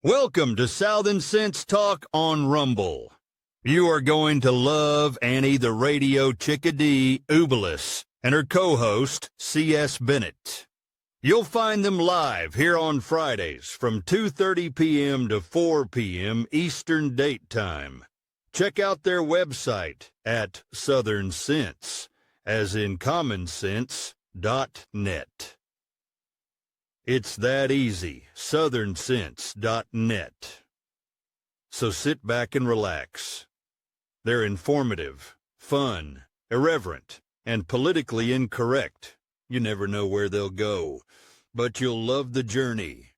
Welcome to Southern Sense Talk on Rumble. You are going to love Annie the Radio Chickadee Ubelis and her co-host, C.S. Bennett. You'll find them live here on Fridays from 2:30 p.m. to 4 p.m. Eastern Date Time. Check out their website at Southern Sense, as in commonsense.net. It's that easy, southernsense.net. So sit back and relax. They're informative, fun, irreverent, and politically incorrect. You never know where they'll go, but you'll love the journey.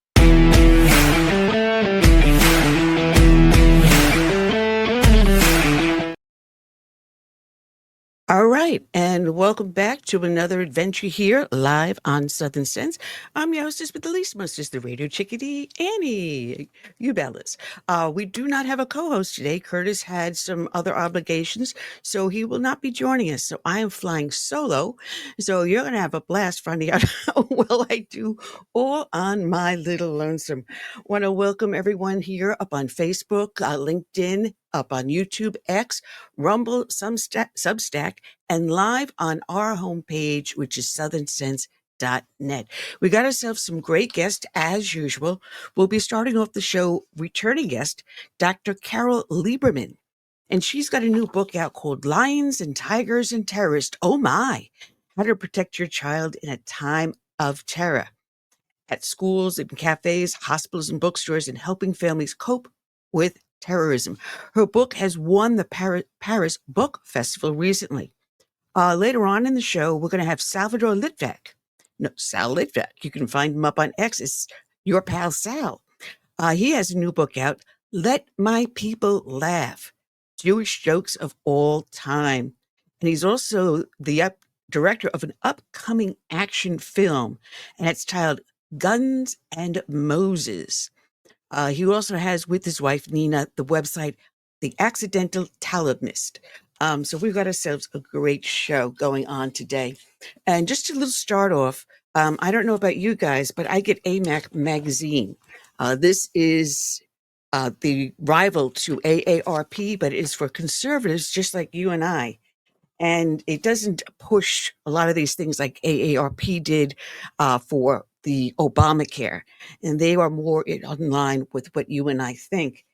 All right, and welcome back to another adventure here live on Southern Sense. I'm your hostess with the least mostest, the radio chickadee, Annie Ubelis. We do not have a co-host today. Curtis had some other obligations, so he will not be joining us. So I am flying solo. So you're going to have a blast finding out how well I do all on my little lonesome. Want to welcome everyone here up on Facebook, LinkedIn, up on YouTube, X, Rumble, Substack, and live on our homepage, which is southernsense.net. We got ourselves some great guests as usual. We'll be starting off the show, returning guest, Dr. Carol Lieberman. And she's got a new book out called Lions and Tigers and Terrorists. Oh my, how to protect your child in a time of terror. At schools, in cafes, hospitals, and bookstores, and helping families cope with terrorism. Her book has won the Paris Book Festival recently. Later on in the show, we're going to have Sal Litvak. No, Sal Litvak. You can find him up on X. It's your pal Sal. He has a new book out, Let My People Laugh, Jewish Jokes of All Time. And he's also the director of an upcoming action film, and it's titled Guns and Moses. He also has with his wife, Nina, the website, The Accidental Talmudist. So we've got ourselves a great show going on today. And just a little start off, I don't know about you guys, but I get AMAC magazine. This is the rival to AARP, but it is for conservatives just like you and I. And it doesn't push a lot of these things like AARP did for the Obamacare. And they are more in line with what you and I think.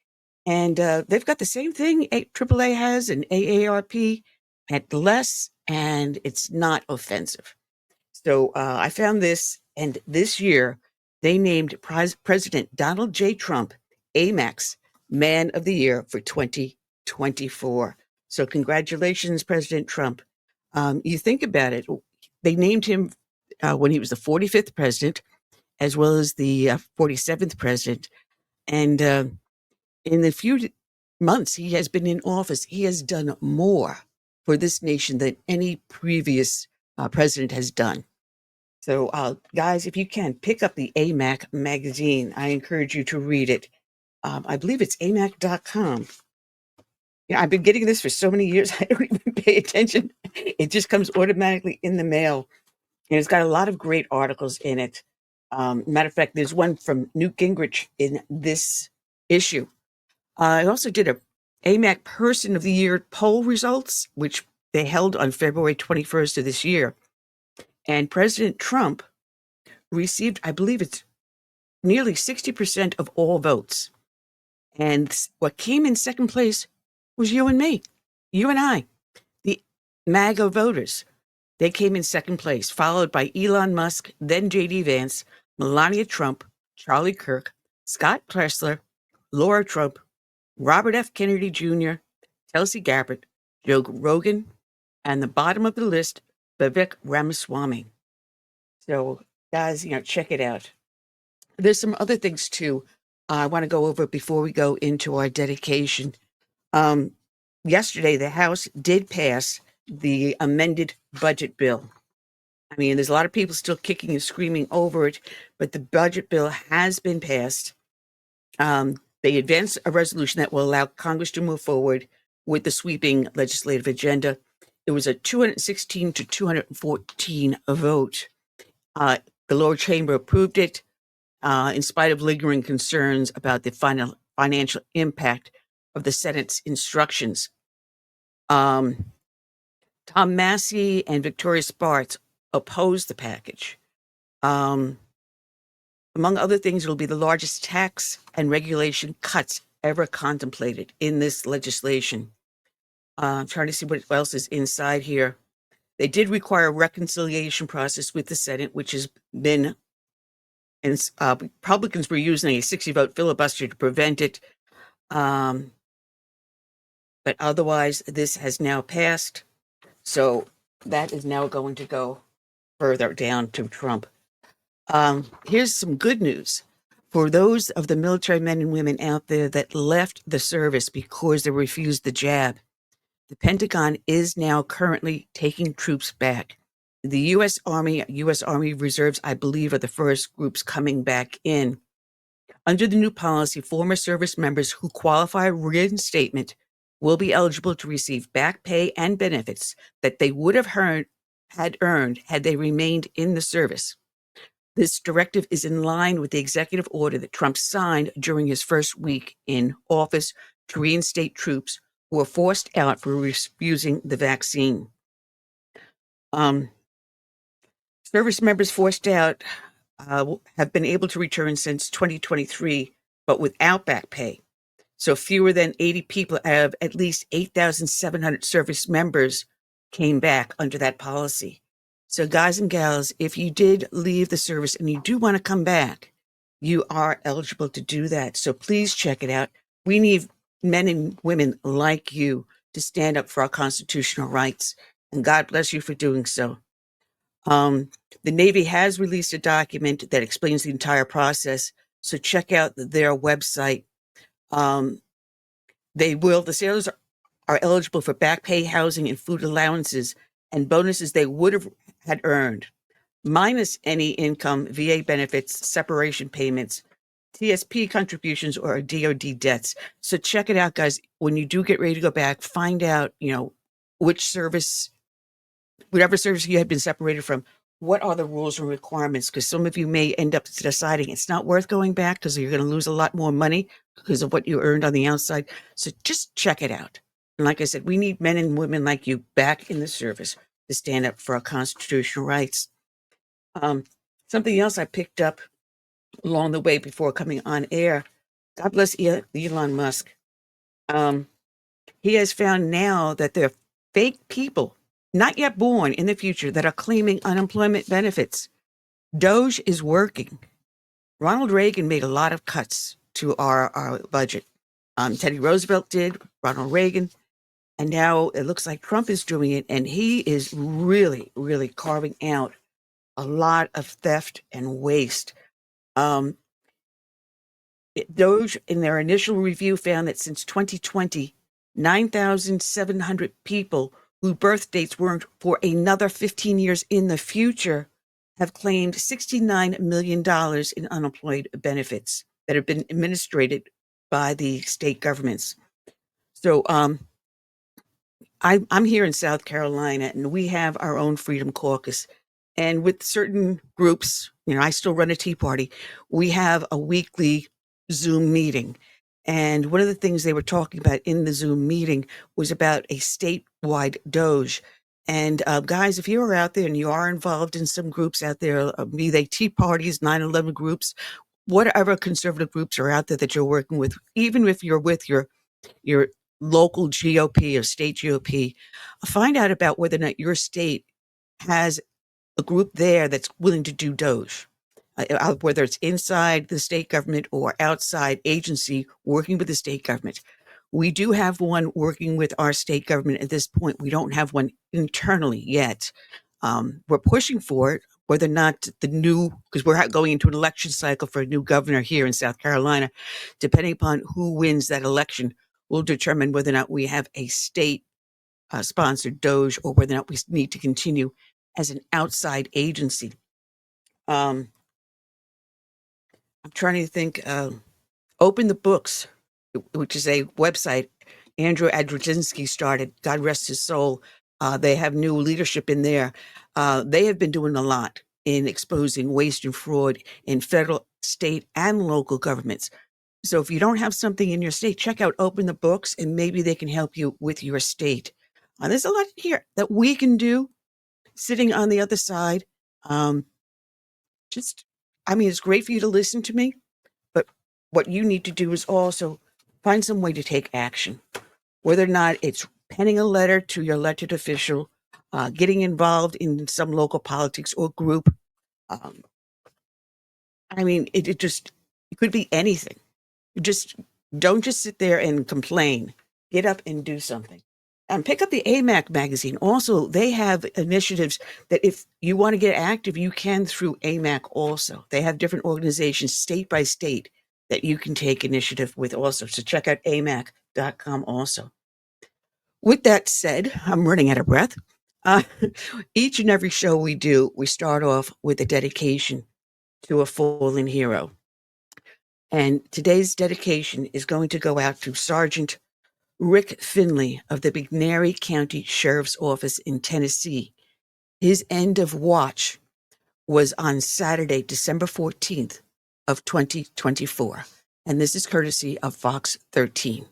And they've got the same thing AAA has and AARP at less, and it's not offensive. So I found this, and this year they named President Donald J. Trump AMAC's Man of the Year for 2024. So congratulations, President Trump. You think about it, they named him when he was the 45th president, as well as the 47th president. And in the few months he has been in office, he has done more for this nation than any previous president has done. So, guys, if you can, pick up the AMAC magazine. I encourage you to read it. I believe it's amac.com. Yeah, I've been getting this for so many years, I don't even pay attention. It just comes automatically in the mail. And it's got a lot of great articles in it. Matter of fact, there's one from Newt Gingrich in this issue. I also did a AMAC Person of the Year poll results, which they held on February 21st of this year. And President Trump received, I believe it's nearly 60% of all votes. And what came in second place was you and me, you and I, the MAGA voters. They came in second place, followed by Elon Musk, then J.D. Vance, Melania Trump, Charlie Kirk, Scott Klessler, Laura Trump, Robert F. Kennedy Jr., Tulsi Gabbard, Joe Rogan, and the bottom of the list, Vivek Ramaswamy. So, guys, check it out. There's some other things, too, I want to go over before we go into our dedication. Yesterday, the House did pass the amended budget bill. I mean, there's a lot of people still kicking and screaming over it, but the budget bill has been passed. They advanced a resolution that will allow Congress to move forward with the sweeping legislative agenda. It was a 216 to 214 vote. The lower chamber approved it. in spite of lingering concerns about the financial impact of the Senate's instructions. Tom Massey and Victoria Spartz opposed the package. Among other things, it'll be the largest tax and regulation cuts ever contemplated in this legislation. I'm trying to see what else is inside here. They did require a reconciliation process with the Senate, which has been, and Republicans were using a 60-vote filibuster to prevent it. But otherwise, this has now passed. So that is now going to go further down to Trump. Here's some good news. For those of the military men and women out there that left the service because they refused the jab, the Pentagon is now currently taking troops back. The U.S. Army Reserves, I believe, are the first groups coming back in. Under the new policy, former service members who qualify reinstatement will be eligible to receive back pay and benefits that they would have earned had they remained in the service. This directive is in line with the executive order that Trump signed during his first week in office to reinstate troops who were forced out for refusing the vaccine. Service members forced out have been able to return since 2023, but without back pay. So fewer than 80 people out of at least 8,700 service members came back under that policy. So guys and gals, if you did leave the service and you do want to come back, you are eligible to do that. So please check it out. We need men and women like you to stand up for our constitutional rights. And God bless you for doing so. The Navy has released a document that explains the entire process. So check out their website. The sailors are eligible for back pay, housing, and food allowances and bonuses they would have had earned, minus any income, VA benefits, separation payments, TSP contributions, or DoD debts. So check it out, guys. When you do get ready to go back, find out, which service, whatever service you had been separated from, what are the rules and requirements? Because some of you may end up deciding it's not worth going back because you're going to lose a lot more money because of what you earned on the outside. So just check it out. And like I said, we need men and women like you back in the service to stand up for our constitutional rights. Something else I picked up along the way before coming on air. God bless Elon Musk. He has found now that there are fake people, not yet born, in the future that are claiming unemployment benefits. Doge is working. Ronald Reagan made a lot of cuts to our budget. Teddy Roosevelt did, Ronald Reagan, and now it looks like Trump is doing it, and he is really, really carving out a lot of theft and waste. Doge, in their initial review, found that since 2020, 9,700 people whose birth dates weren't for another 15 years in the future have claimed $69 million in unemployed benefits that have been administered by the state governments. So I'm here in South Carolina, and we have our own Freedom Caucus. And with certain groups, I still run a Tea Party, we have a weekly Zoom meeting. And one of the things they were talking about in the Zoom meeting was about a statewide Doge. And guys, if you are out there and you are involved in some groups out there, be they Tea Parties, 9/11 groups, whatever conservative groups are out there that you're working with, even if you're with your local GOP or state GOP, find out about whether or not your state has a group there that's willing to do Doge. Whether it's inside the state government or outside agency working with the state government. We do have one working with our state government at this point. We don't have one internally yet. We're pushing for it, whether or not because we're going into an election cycle for a new governor here in South Carolina. Depending upon who wins that election will determine whether or not we have a state sponsored Doge or whether or not we need to continue as an outside agency. I'm trying to think. Open the Books, which is a website Andrew Adrzinski started. God rest his soul. They have new leadership in there. They have been doing a lot in exposing waste and fraud in federal, state, and local governments. So if you don't have something in your state, check out Open the Books, and maybe they can help you with your state. There's a lot here that we can do sitting on the other side. It's great for you to listen to me, but what you need to do is also find some way to take action, whether or not it's penning a letter to your elected official, getting involved in some local politics or group. It could be anything. Just don't just sit there and complain. Get up and do something. And pick up the AMAC magazine. Also, they have initiatives that if you want to get active, you can through AMAC also. They have different organizations state by state that you can take initiative with also. So check out amac.com also. With that said, I'm running out of breath. Each and every show we do, we start off with a dedication to a fallen hero. And today's dedication is going to go out to Sergeant Rick Finley of the McNairy County Sheriff's Office in Tennessee. His end of watch was on Saturday, December 14th of 2024. And this is courtesy of Fox 13.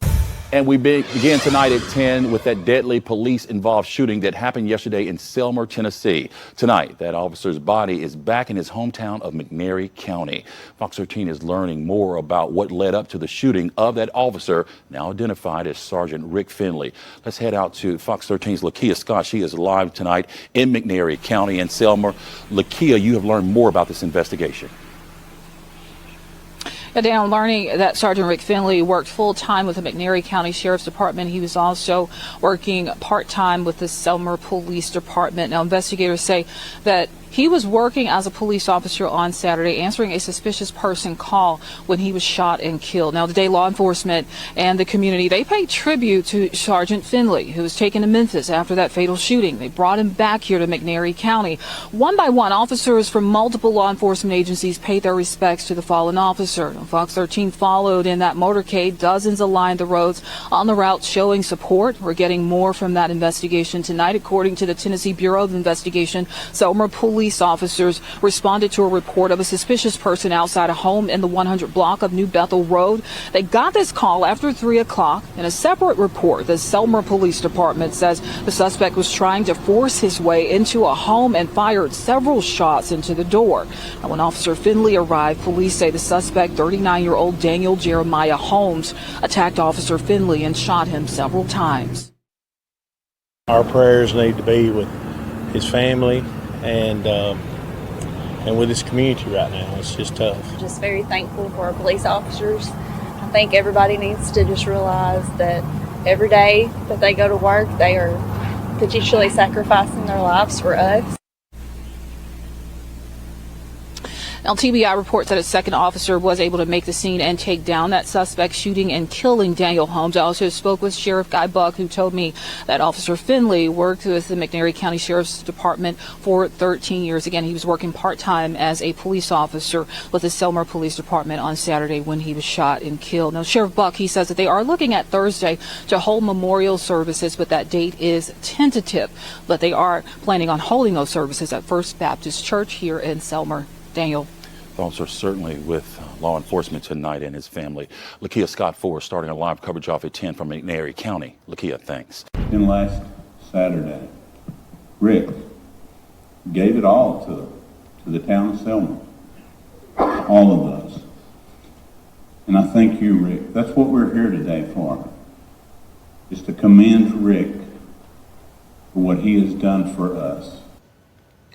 And we began tonight at 10 with that deadly police-involved shooting that happened yesterday in Selmer, Tennessee. Tonight, that officer's body is back in his hometown of McNairy County. Fox 13 is learning more about what led up to the shooting of that officer, now identified as Sergeant Rick Finley. Let's head out to Fox 13's Lakia Scott. She is live tonight in McNairy County and Selmer. Lakia, you have learned more about this investigation. Down learning that Sergeant Rick Finley worked full-time with the McNairy County Sheriff's Department. He was also working part-time with the Selmer Police Department. Now, investigators say that he was working as a police officer on Saturday, answering a suspicious person call when he was shot and killed. Now, today, law enforcement and the community, they paid tribute to Sergeant Finley, who was taken to Memphis after that fatal shooting. They brought him back here to McNairy County. One by one, officers from multiple law enforcement agencies paid their respects to the fallen officer. Fox 13 followed in that motorcade. Dozens aligned the roads on the route showing support. We're getting more from that investigation tonight. According to the Tennessee Bureau of Investigation, Selmer police officers responded to a report of a suspicious person outside a home in the 100 block of New Bethel Road. They got this call after 3 o'clock. In a separate report, the Selmer Police Department says the suspect was trying to force his way into a home and fired several shots into the door. Now, when Officer Finley arrived, police say the suspect, 39-year-old Daniel Jeremiah Holmes, attacked Officer Finley and shot him several times. Our prayers need to be with his family and with his community right now. It's just tough. Just very thankful for our police officers. I think everybody needs to just realize that every day that they go to work, they are potentially sacrificing their lives for us. Now, TBI reports that a second officer was able to make the scene and take down that suspect shooting and killing Daniel Holmes. I also spoke with Sheriff Guy Buck, who told me that Officer Finley worked with the McNairy County Sheriff's Department for 13 years. Again, he was working part-time as a police officer with the Selmer Police Department on Saturday when he was shot and killed. Now, Sheriff Buck, he says that they are looking at Thursday to hold memorial services, but that date is tentative. But they are planning on holding those services at First Baptist Church here in Selmer. Daniel. Thoughts are certainly with law enforcement tonight and his family. Lakia Scott Forrest starting our live coverage off at 10 from McNairy County. Lakia, thanks. And last Saturday, Rick gave it all to the town of Selma, all of us. And I thank you, Rick. That's what we're here today for, is to commend Rick for what he has done for us.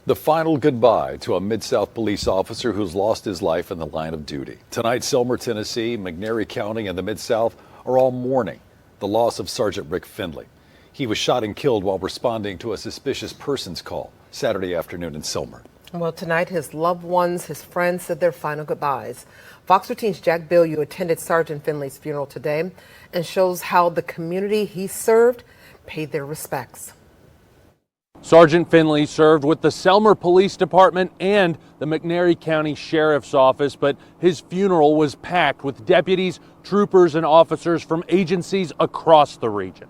The final goodbye to a Mid-South police officer who's lost his life in the line of duty. Tonight, Selmer, Tennessee, McNairy County, and the Mid-South are all mourning the loss of Sergeant Rick Finley. He was shot and killed while responding to a suspicious persons call Saturday afternoon in Selmer. Well, tonight, his loved ones, his friends said their final goodbyes. Fox 13's Jack Bilyeu attended Sergeant Finley's funeral today and shows how the community he served paid their respects. Sergeant Finley served with the Selmer Police Department and the McNairy County Sheriff's Office, but his funeral was packed with deputies, troopers, and officers from agencies across the region.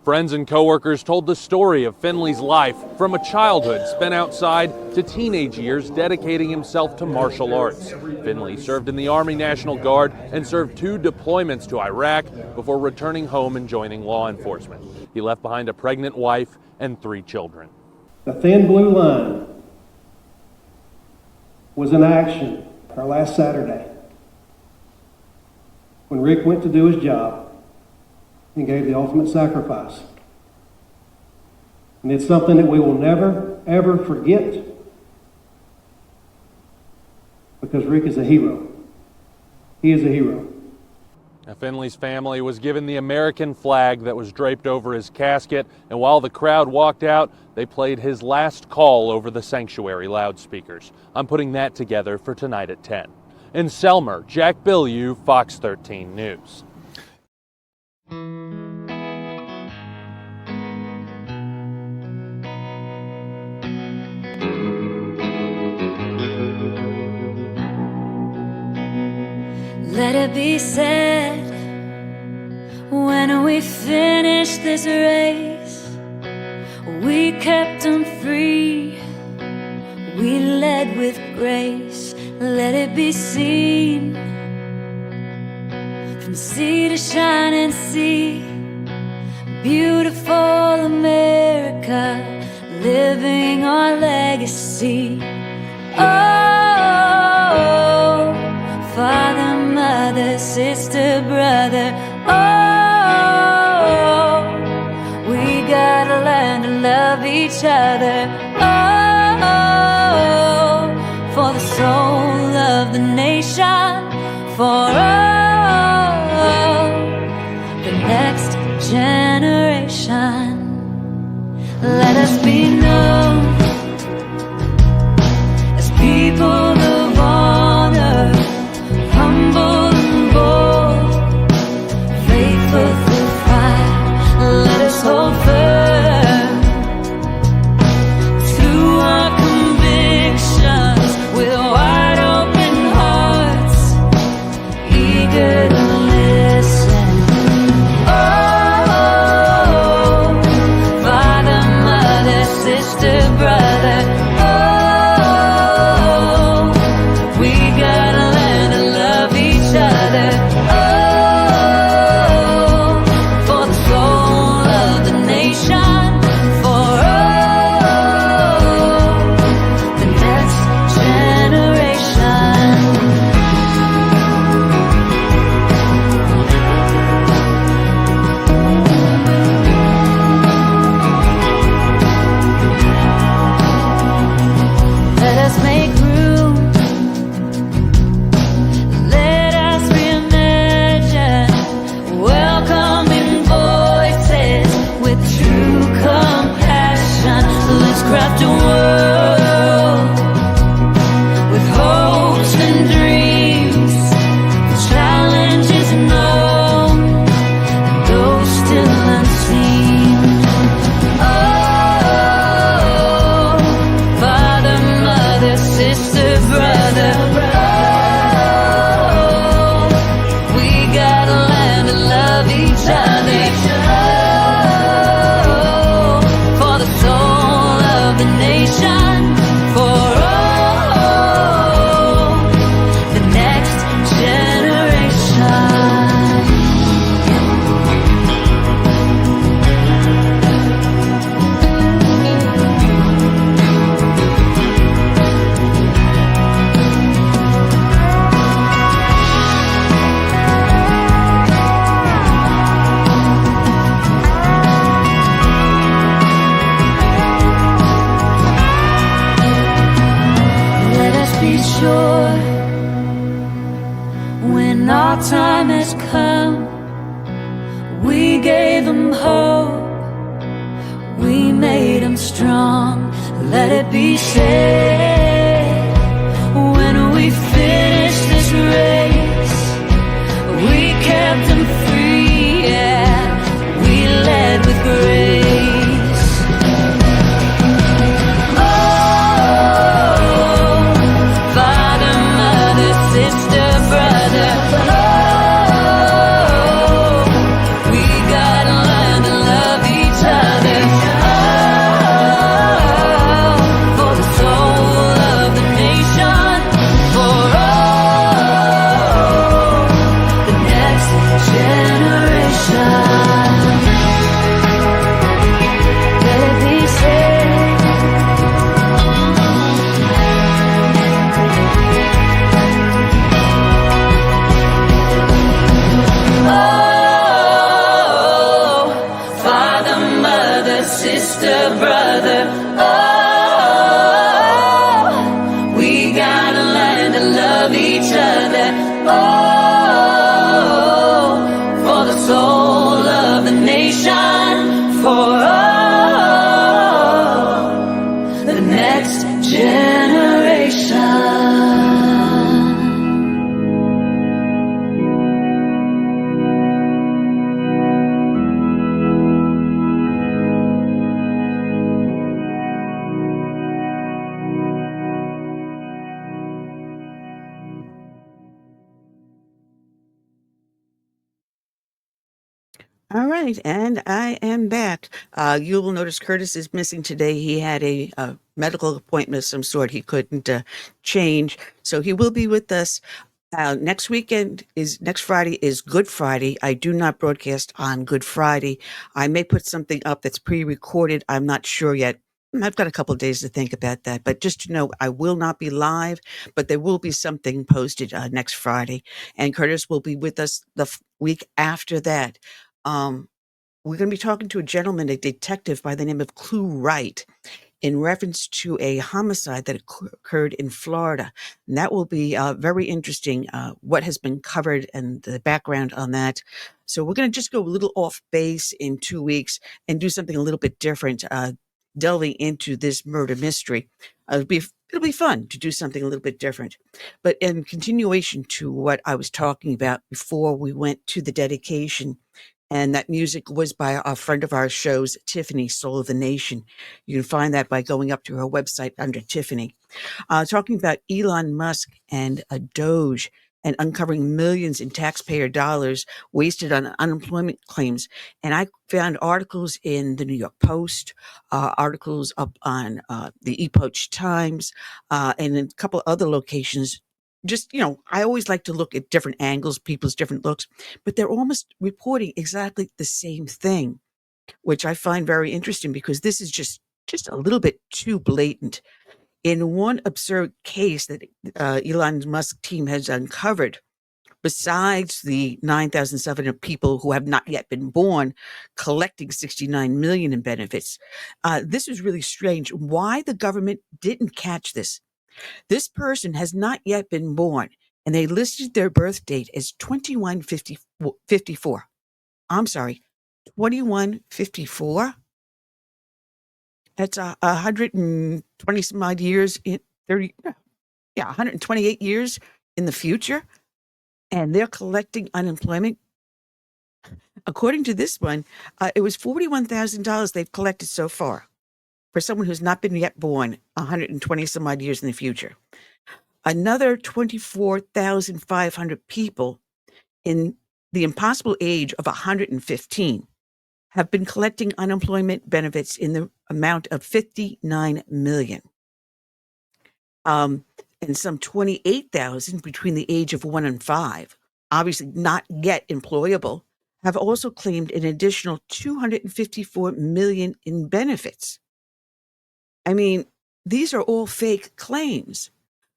Friends and coworkers told the story of Finley's life, from a childhood spent outside to teenage years dedicating himself to martial arts. Finley served in the Army National Guard and served 2 deployments to Iraq before returning home and joining law enforcement. He left behind a pregnant wife and 3 children. The thin blue line was in action our last Saturday when Rick went to do his job and gave the ultimate sacrifice. And it's something that we will never, ever forget, because Rick is a hero. He is a hero. Now, Finley's family was given the American flag that was draped over his casket, and while the crowd walked out, they played his last call over the sanctuary loudspeakers. I'm putting that together for tonight at 10. In Selmer, Jack Bilyeu, Fox 13 News. Let it be said, when we finish this race, we kept them free, we led with grace. Let it be seen, from sea to shining sea, beautiful America, living our legacy. Oh, Father, Mother, Sister, Brother, oh, we gotta learn to love each other. Oh, for the soul of the nation, for the next generation. Let us be known as people of honor, humble and bold, faithful through fire. Let us hold firm to our convictions with wide open hearts, eager to listen. Oh, Father, Mother, Sister, Brother, oh, we gotta learn to love each other. Oh, for the soul of the nation, for the next generation. Let us make room. Let us reimagine, welcoming voices with true compassion. Let's craft a world with hopes and dreams, the challenges known and those still unseen. Oh, Father, Mother, Sister, Brother, oh, we gotta learn to love each other. Oh, for the soul of the nation, for the next generation. Let us be sure, when our time has come, we gave them hope, we made them strong. Let it be said, when we finish this race, we kept them free, yeah, we led with grace. Oh, Father, Mother, Sister, Brother, oh, for the soul of the nation, for the next generation. All right, and I am back. You will notice Curtis is missing today. He had a medical appointment of some sort he couldn't change, so he will be with us. Next Friday is Good Friday. I do not broadcast on Good Friday. I may put something up that's pre-recorded. I'm not sure yet. I've got a couple of days to think about that, but just to know, I will not be live, but there will be something posted next Friday, and Curtis will be with us the week after that. We're going to be talking to a gentleman, a detective by the name of Clue Wright, in reference to a homicide that occurred in Florida. And that will be very interesting, what has been covered and the background on that. So we're going to just go a little off base in 2 weeks and do something a little bit different, delving into this murder mystery. It'll be fun to do something a little bit different. But in continuation to what I was talking about before we went to the dedication, and that music was by a friend of our shows, Tiffany, Soul of the Nation. You can find that by going up to her website under Tiffany. Talking about Elon Musk and a Doge and uncovering millions in taxpayer dollars wasted on unemployment claims. And I found articles in the New York Post, articles up on the Epoch Times, and in a couple other locations. Just, I always like to look at different angles, people's different looks, but they're almost reporting exactly the same thing, which I find very interesting because this is just a little bit too blatant. In one absurd case that Elon Musk team has uncovered, besides the 9,700 people who have not yet been born collecting 69 million in benefits, this is really strange. Why the government didn't catch this? This person has not yet been born, and they listed their birth date as 2154. I'm sorry, 2154? That's 120 some odd years in 30, 128 years in the future, and they're collecting unemployment. According to this one, it was $41,000 they've collected so far for someone who's not been yet born 120 some odd years in the future. Another 24,500 people in the impossible age of 115 have been collecting unemployment benefits in the amount of 59 million. And some 28,000 between the age of 1 and 5, obviously not yet employable, have also claimed an additional 254 million in benefits. I mean, these are all fake claims.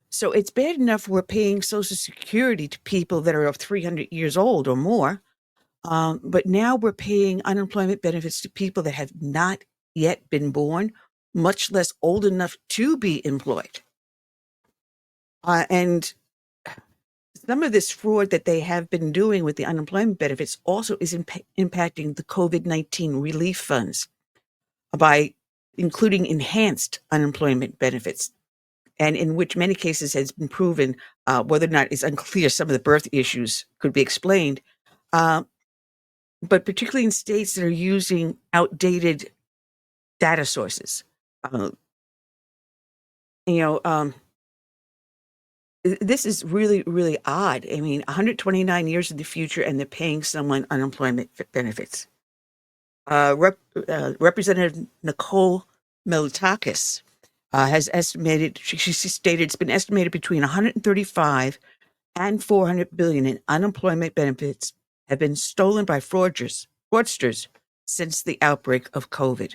So it's bad enough we're paying Social Security to people that are 300 years old or more, but now we're paying unemployment benefits to people that have not yet been born, much less old enough to be employed. And some of this fraud that they have been doing with the unemployment benefits also is impacting the COVID-19 relief funds by including enhanced unemployment benefits, and in which many cases has been proven, whether or not it's unclear, some of the birth issues could be explained, but particularly in states that are using outdated data sources. This is really, really odd. I mean, 129 years in the future, and they're paying someone unemployment benefits. Representative Nicole Militakis has estimated, she stated it's been estimated between 135 and 400 billion in unemployment benefits have been stolen by fraudsters since the outbreak of COVID.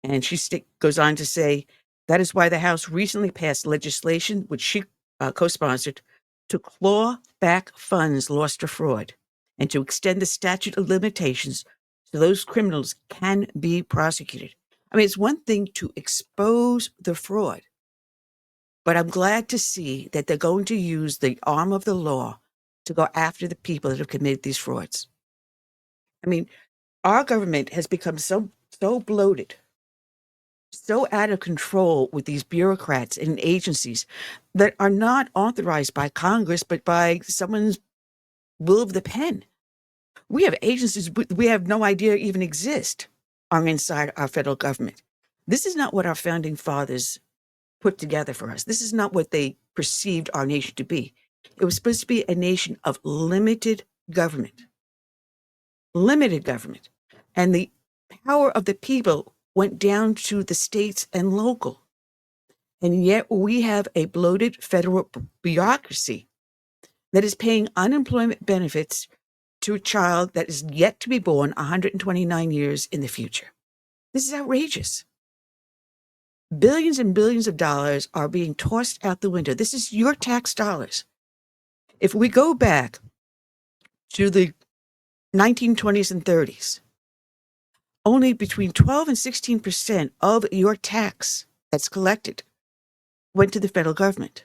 And she goes on to say, that is why the House recently passed legislation, which she co-sponsored, to claw back funds lost to fraud and to extend the statute of limitations so those criminals can be prosecuted. I mean, it's one thing to expose the fraud, but I'm glad to see that they're going to use the arm of the law to go after the people that have committed these frauds. I mean, our government has become so bloated, so out of control with these bureaucrats and agencies that are not authorized by Congress, but by someone's will of the pen. We have agencies we have no idea even exist are inside our federal government. This is not what our founding fathers put together for us. This is not what they perceived our nation to be. It was supposed to be a nation of limited government. Limited government. And the power of the people went down to the states and local. And yet we have a bloated federal bureaucracy that is paying unemployment benefits to a child that is yet to be born 129 years in the future. This is outrageous. Billions and billions of dollars are being tossed out the window. This is your tax dollars. If we go back to the 1920s and 30s, only between 12 and 16% of your tax that's collected went to the federal government.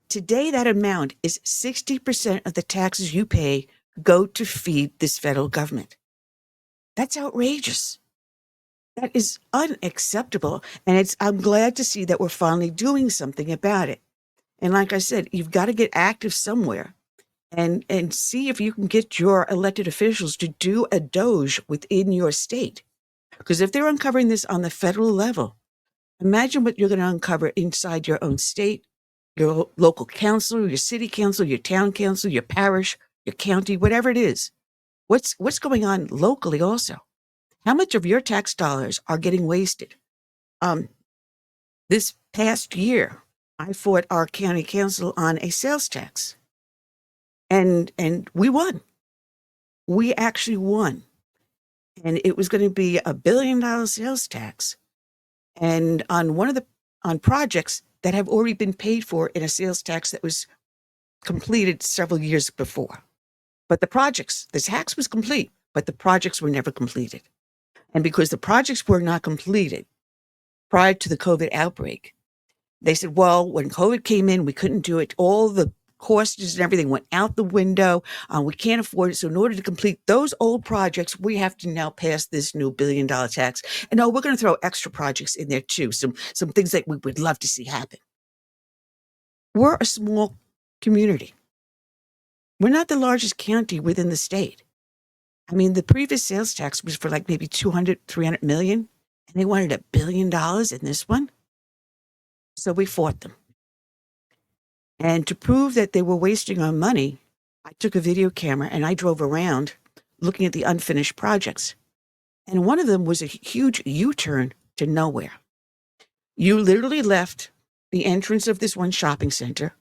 Today, that amount is 60% of the taxes you pay go to feed this federal government. That's outrageous. That is unacceptable. And I'm glad to see that we're finally doing something about it. And like I said, you've got to get active somewhere and see if you can get your elected officials to do a doge within your state. Because if they're uncovering this on the federal level, imagine what you're going to uncover inside your own state, your local council, your city council, your town council, your parish, your county, whatever it is. What's going on locally also? How much of your tax dollars are getting wasted? This past year, I fought our county council on a sales tax. And we won. We actually won. And it was going to be $1 billion sales tax. And on projects that have already been paid for in a sales tax that was completed several years before. But the tax was complete, but the projects were never completed. And because the projects were not completed prior to the COVID outbreak, they said, well, when COVID came in, we couldn't do it. All the costs and everything went out the window. We can't afford it. So in order to complete those old projects, we have to now pass this new $1 billion tax. And we're going to throw extra projects in there too. Some things that we would love to see happen. We're a small community. We're not the largest county within the state. I mean, the previous sales tax was for like maybe 200, 300 million, and they wanted $1 billion in this one. So we fought them. And to prove that they were wasting our money, I took a video camera and I drove around looking at the unfinished projects. And one of them was a huge U-turn to nowhere. You literally left the entrance of this one shopping center,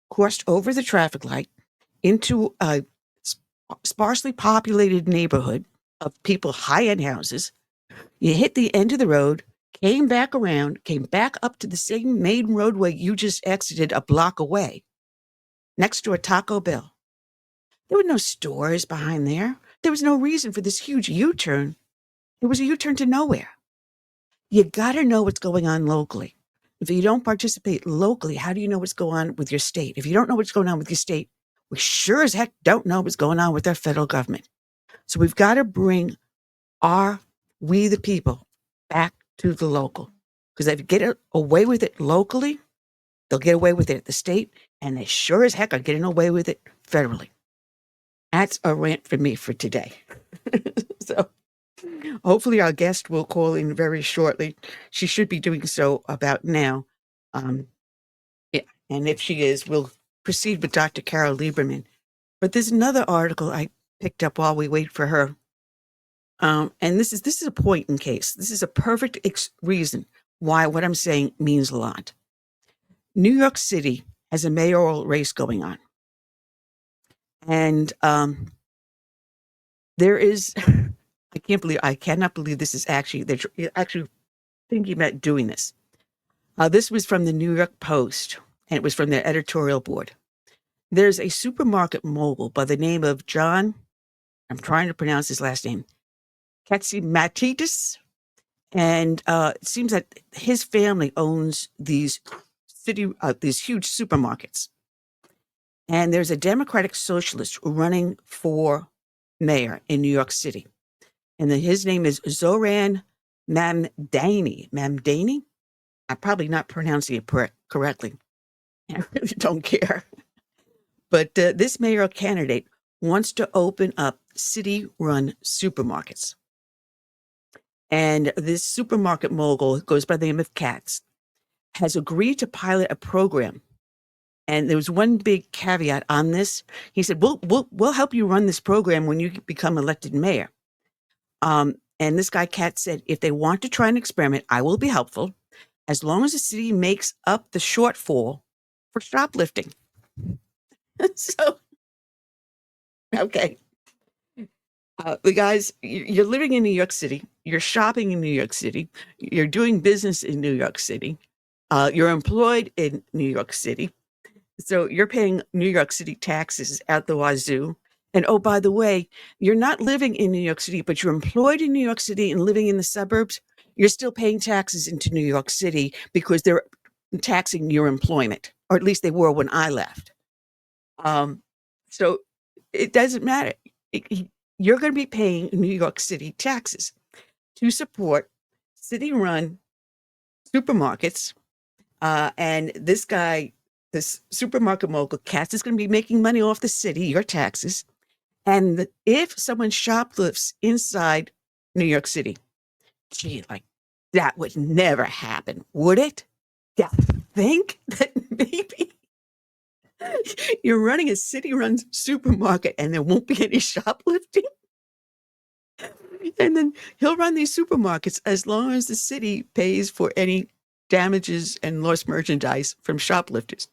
crossed over the traffic light into a sparsely populated neighborhood of people, high-end houses. You hit the end of the road, came back around, came back up to the same main roadway you just exited a block away, next to a Taco Bell. There were no stores behind there. There was no reason for this huge U-turn. It was a U-turn to nowhere. You got to know what's going on locally. If you don't participate locally, how do you know what's going on with your state? If you don't know what's going on with your state, we sure as heck don't know what's going on with our federal government. So we've got to bring we the people back to the local. Because if you get away with it locally, they'll get away with it at the state, and they sure as heck are getting away with it federally. That's a rant for me for today. So hopefully our guest will call in very shortly. She should be doing so about now. Yeah, and if she is, we'll proceed with Dr. Carol Lieberman. But there's another article I picked up while we wait for her. And this is a point in case. This is a perfect reason why what I'm saying means a lot. New York City has a mayoral race going on. And there is, I cannot believe this is they're actually thinking about doing this. This was from the New York Post, and it was from their editorial board. There's a supermarket mogul by the name of John, I'm trying to pronounce his last name, Katsimatidis. And it seems that his family owns these huge supermarkets. And there's a Democratic socialist running for mayor in New York City. And his name is Zoran Mamdani. Mamdani? I'm probably not pronouncing it correctly. I really don't care. But this mayoral candidate wants to open up city-run supermarkets. And this supermarket mogul, goes by the name of Katz, has agreed to pilot a program. And there was one big caveat on this. He said, we'll help you run this program when you become elected mayor. And this guy, Katz, said, if they want to try an experiment, I will be helpful, as long as the city makes up the shortfall for shoplifting. So, okay. Guys, you're living in New York City. You're shopping in New York City. You're doing business in New York City. You're employed in New York City. So you're paying New York City taxes at the wazoo. And oh, by the way, you're not living in New York City, but you're employed in New York City and living in the suburbs. You're still paying taxes into New York City because they're taxing your employment, or at least they were when I left. So it doesn't matter. You're going to be paying New York City taxes to support city-run supermarkets. And this guy, this supermarket mogul, Katz, is going to be making money off the city, your taxes. And if someone shoplifts inside New York City, gee, like that would never happen, would it? Yeah, think that maybe you're running a city-run supermarket and there won't be any shoplifting? And then he'll run these supermarkets as long as the city pays for any damages and lost merchandise from shoplifters.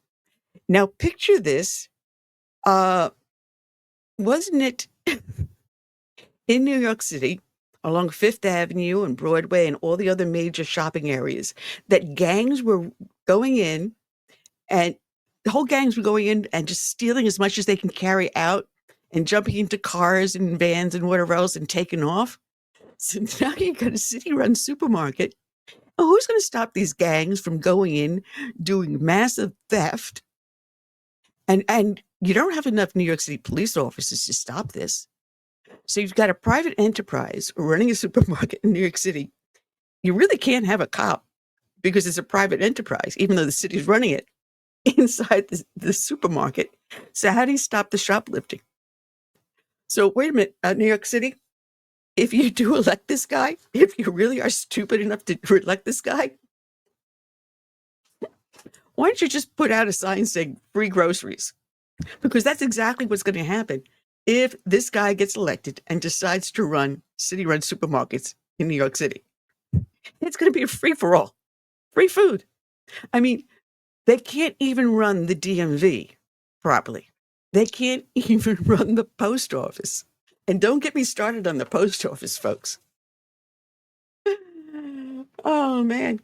Now, picture this. Wasn't it in New York City, along Fifth Avenue and Broadway and all the other major shopping areas, that gangs were going in, and the whole gangs were going in and just stealing as much as they can carry out and jumping into cars and vans and whatever else and taking off? So now you've got a city-run supermarket. Oh, who's going to stop these gangs from going in, doing massive theft? And you don't have enough New York City police officers to stop this. So you've got a private enterprise running a supermarket in New York City. You really can't have a cop because it's a private enterprise, even though the city's running it inside the supermarket. So how do you stop the shoplifting? So wait a minute, New York City, if you do elect this guy, if you really are stupid enough to elect this guy, why don't you just put out a sign saying free groceries? Because that's exactly what's going to happen if this guy gets elected and decides to run city-run supermarkets in New York City. It's going to be a free-for-all, free food. I mean, they can't even run the DMV properly. They can't even run the post office. And don't get me started on the post office, folks. Oh, man.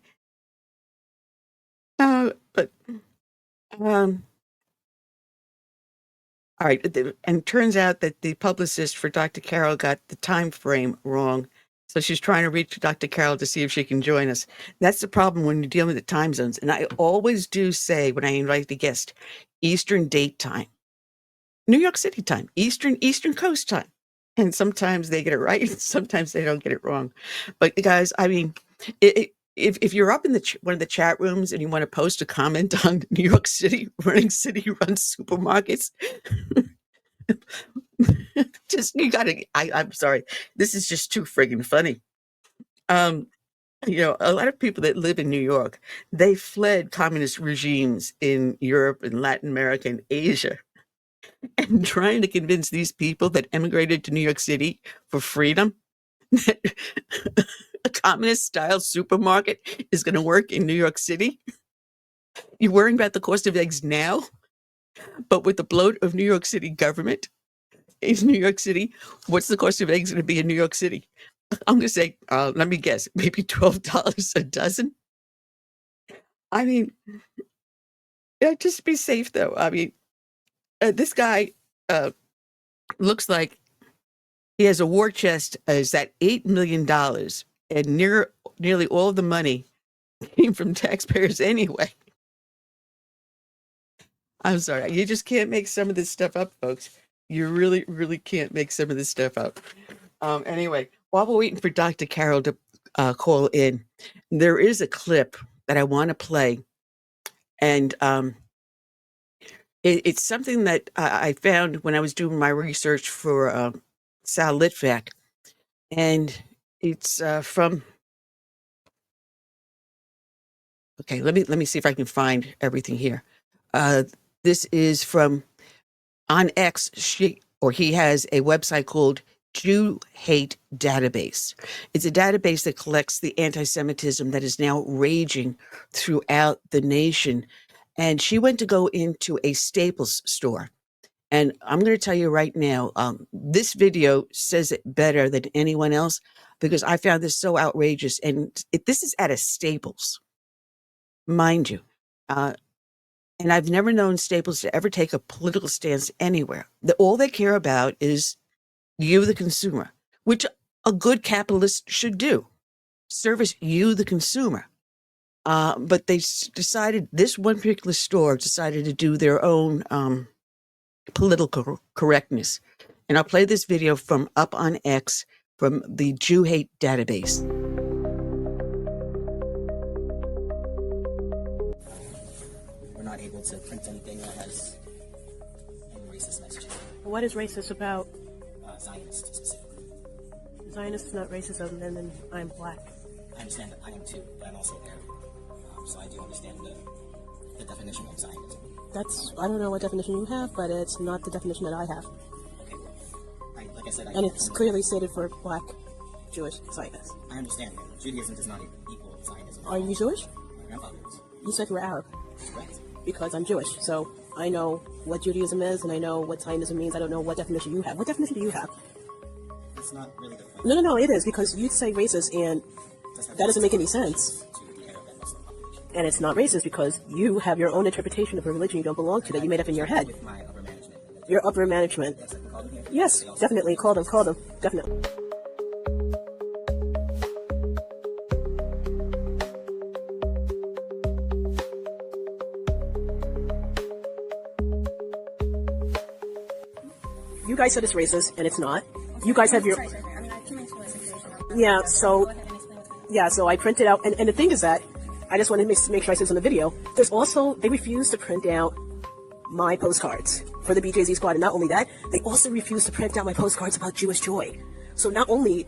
But all right. And it turns out that the publicist for Dr. Carol got the time frame wrong. So she's trying to reach Dr. Carol to see if she can join us. That's the problem when you're dealing with the time zones. And I always do say when I invite the guest, Eastern Date Time, New York City time, Eastern Coast time. And sometimes they get it right. Sometimes they don't get it wrong. But guys, I mean, if you're up in one of the chat rooms and you want to post a comment on New York City running city-run supermarkets, just you gotta. I'm sorry, this is just too friggin' funny. You know, a lot of people that live in New York, they fled communist regimes in Europe and Latin America and Asia. And trying to convince these people that emigrated to New York City for freedom that a communist-style supermarket is going to work in New York City. You're worrying about the cost of eggs now, but with the bloat of New York City government in New York City, what's the cost of eggs going to be in New York City? I'm going to say, let me guess, maybe $12 a dozen. I mean, just be safe, though. I mean, this guy looks like he has a war chest is at $8 million, and nearly all of the money came from taxpayers anyway. I'm sorry. You just can't make some of this stuff up, folks. You really, really can't make some of this stuff up. Anyway, while we're waiting for Dr. Carol to call in, there is a clip that I want to play. And it's something that I found when I was doing my research for Sal Litvak. And it's from, okay, let me see if I can find everything here. This is from on X. He has a website called Jew Hate Database. It's a database that collects the anti-Semitism that is now raging throughout the nation. And she went to go into a Staples store. And I'm going to tell you right now, this video says it better than anyone else because I found this so outrageous. And this is at a Staples, mind you. And I've never known Staples to ever take a political stance anywhere. All they care about is you, the consumer, which a good capitalist should do. Service you, the consumer. But they decided, this one particular store decided to do their own political correctness. And I'll play this video from up on X from the Jew Hate Database. We're not able to print anything that has any racist messaging. What is racist about? Zionist specifically. Zionist is not racism, and then I'm black. I understand that I am too, but I'm also Arab. So I do understand the definition of Zionism. I don't know what definition you have, but it's not the definition that I have. Okay, well, like I said, and it's clearly stated for black Jewish Zionists. I understand. Judaism does not equal Zionism. Are you Jewish? My grandfather is. You said you were Arab. Correct. Because I'm Jewish, so I know what Judaism is, and I know what Zionism means. I don't know what definition you have. What definition do you have? That's not really the point. No, it is, because you say racist, and that doesn't make any sense. And it's not racist because you have your own interpretation of a religion you don't belong to that you made up in your head. With my upper management. Your upper management. Yes, I can call them here. Yes, definitely. Call them. Definitely. You guys said it's racist, and it's not. You guys have your... Yeah, so I printed out, and the thing is that I just wanted to make sure I said this on the video. There's also, they refuse to print out my postcards for the BJZ squad. And not only that, they also refuse to print out my postcards about Jewish joy. So not only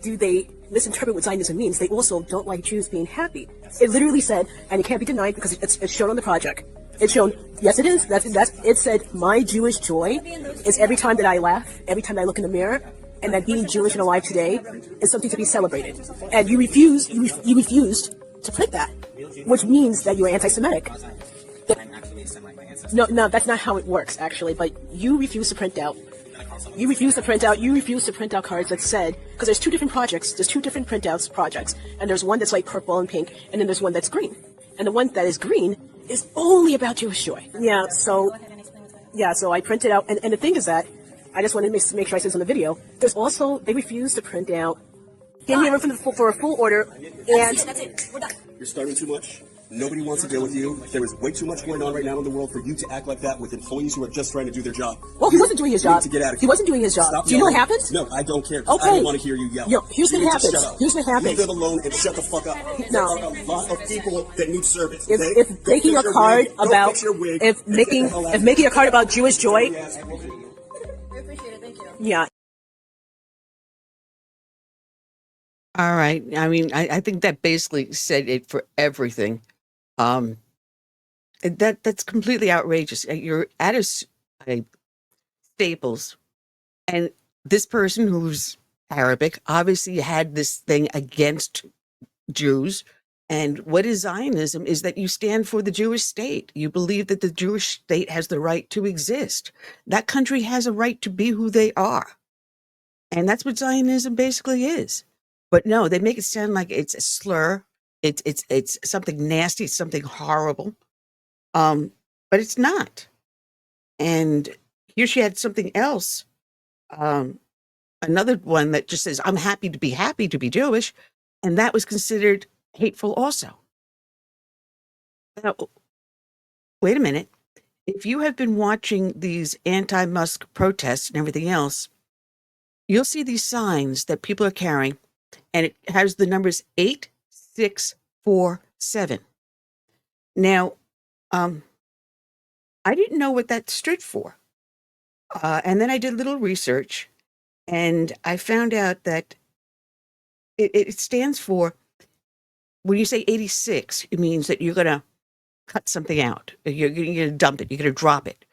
do they misinterpret what Zionism means, they also don't like Jews being happy. It literally said, and it can't be denied because it's shown on the project. It's shown, yes it is, it said, my Jewish joy is every time that I laugh, every time I look in the mirror, and that being Jewish and alive today is something to be celebrated. And you refused to print that, which means that you are anti-Semitic. No, that's not how it works, actually. But you refuse to print out. You refuse to print out cards that said, because there's two different projects. There's two different printouts projects, and there's one that's like purple and pink, and then there's one that's green. And the one that is green is only about Jewish joy. Yeah. So I printed out, and the thing is that I just wanted to make sure I said this on the video. There's also, they refuse to print out. Came here for a full order, and that's it. We're done. You're starting too much. Nobody wants to deal with you. There is way too much going on right now in the world for you to act like that with employees who are just trying to do their job. Well, he wasn't doing his job. To get out of here. He wasn't doing his job. Stop do you know yelling. what happens? No, I don't care. Okay. I don't want to hear you yell. Yo, here's what happens. Shut up. Here's what happens. Leave them alone and shut the fuck up. No. There are a lot of people that need service. If making a card about if making a card about Jewish joy. I appreciate it. Thank you. Yeah. All right. I mean, I think that basically said it for everything. That's completely outrageous. You're at a Staples, and this person who's Arabic obviously had this thing against Jews. And what is Zionism is that you stand for the Jewish state. You believe that the Jewish state has the right to exist. That country has a right to be who they are. And that's what Zionism basically is. But no, they make it sound like it's a slur. It's something nasty, it's something horrible. But it's not. And here she had something else. Another one that just says, I'm happy to be Jewish. And that was considered hateful also. Now, wait a minute. If you have been watching these anti-Musk protests and everything else, you'll see these signs that people are carrying, and it has the numbers 8647. Now, I didn't know what that stood for. And then I did a little research, and I found out that it stands for, when you say 86, it means that you're going to cut something out. You're going to dump it. You're going to drop it.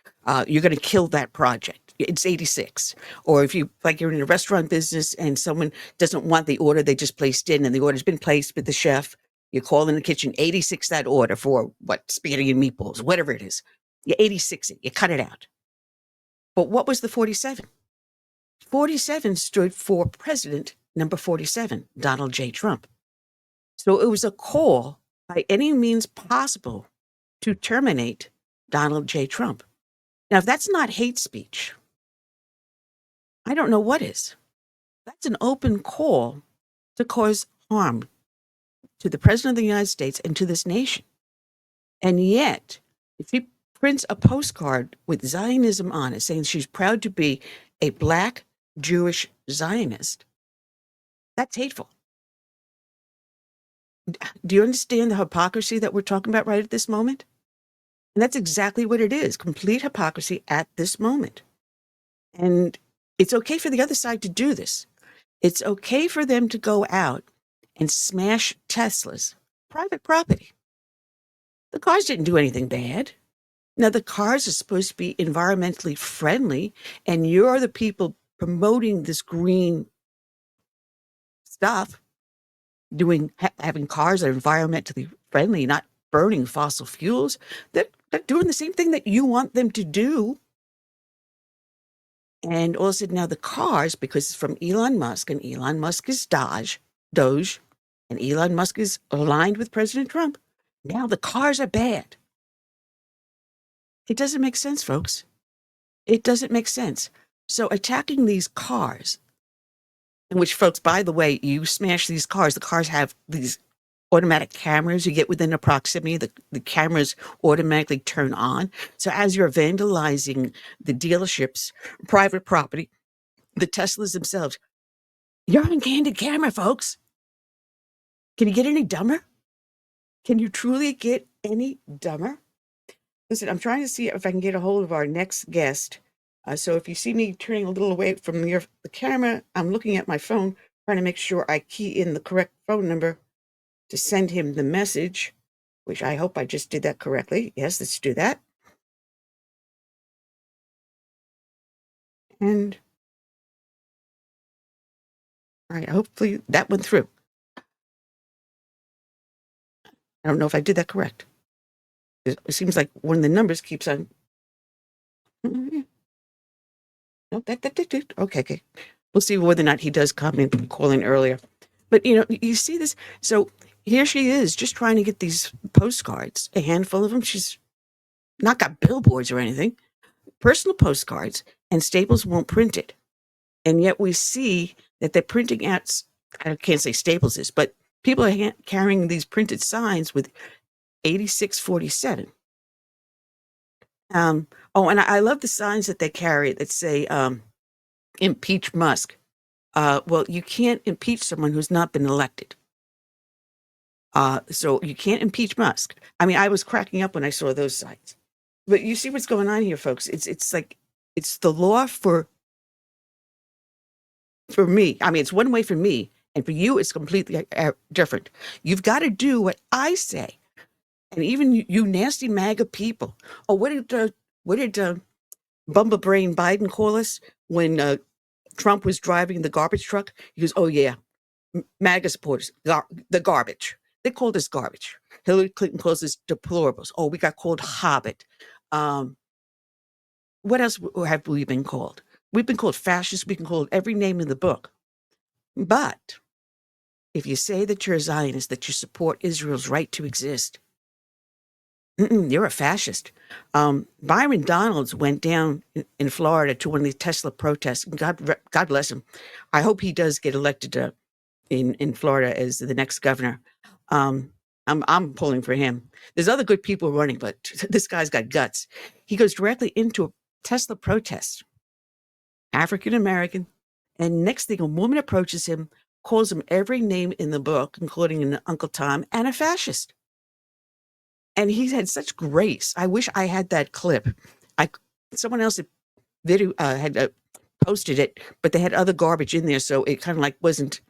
You're going to kill that project. It's 86. Or if you, like you're in a restaurant business and someone doesn't want the order they just placed in and the order's been placed with the chef, you call in the kitchen, 86 that order for what, spaghetti and meatballs, whatever it is. You 86 it, you cut it out. But what was the 47? 47 stood for President number 47, Donald J. Trump. So it was a call by any means possible to terminate Donald J. Trump. Now, if that's not hate speech, I don't know what is. That's an open call to cause harm to the President of the United States and to this nation. And yet, if she prints a postcard with Zionism on it, saying she's proud to be a Black Jewish Zionist, that's hateful. Do you understand the hypocrisy that we're talking about right at this moment? And that's exactly what it is, complete hypocrisy at this moment. And it's okay for the other side to do this. It's okay for them to go out and smash Tesla's private property. The cars didn't do anything bad. Now, the cars are supposed to be environmentally friendly, and you're the people promoting this green stuff, having cars that are environmentally friendly, not burning fossil fuels. They're doing the same thing that you want them to do. And all of a sudden now the cars, because it's from Elon Musk, and Elon Musk is Doge, and Elon Musk is aligned with President Trump, now the cars are bad. It doesn't make sense, folks. It doesn't make sense. So attacking these cars, in which, folks, by the way, you smash these cars, the cars have these automatic cameras. You get within a proximity, the cameras automatically turn on. So as you're vandalizing the dealership's private property, the Teslas themselves, you're on candid camera, folks. Can you get any dumber? Can you truly get any dumber? Listen, I'm trying to see if I can get a hold of our next guest. So if you see me turning a little away from the camera, I'm looking at my phone, trying to make sure I key in the correct phone number to send him the message, which I hope I just did that correctly. Yes, let's do that. And all right, hopefully that went through. I don't know if I did that correct. It seems like one of the numbers keeps on. No, that did. Okay. We'll see whether or not he does come and call in earlier. But, you see this? So here she is just trying to get these postcards, a handful of them. She's not got billboards or anything, personal postcards, and Staples won't print it. And yet we see that they're printing out, I can't say Staples is, but people are carrying these printed signs with 8647. And I love the signs that they carry that say, impeach Musk. Well, you can't impeach someone who's not been elected. So you can't impeach Musk. I mean, I was cracking up when I saw those signs. But you see what's going on here, folks. It's like, it's the law for me. I mean, it's one way for me, and for you, it's completely different. You've got to do what I say. And even you nasty MAGA people. Oh, what did Bumblebrain Biden call us when Trump was driving the garbage truck? He goes, "Oh yeah, MAGA supporters, the garbage." They called us garbage. Hillary Clinton calls us deplorables. Oh, we got called Hobbit. What else have we been called? We've been called fascists. We've been called every name in the book. But if you say that you're a Zionist, that you support Israel's right to exist, you're a fascist. Byron Donalds went down in Florida to one of the Tesla protests. God bless him. I hope he does get elected in Florida as the next governor. I'm pulling for him. There's other good people running, but this guy's got guts. He goes directly into a Tesla protest, African American, and next thing, a woman approaches him, calls him every name in the book, including an Uncle Tom, and a fascist. And he's had such grace. I wish I had that clip. Someone else had posted it, but they had other garbage in there, so it kind of like wasn't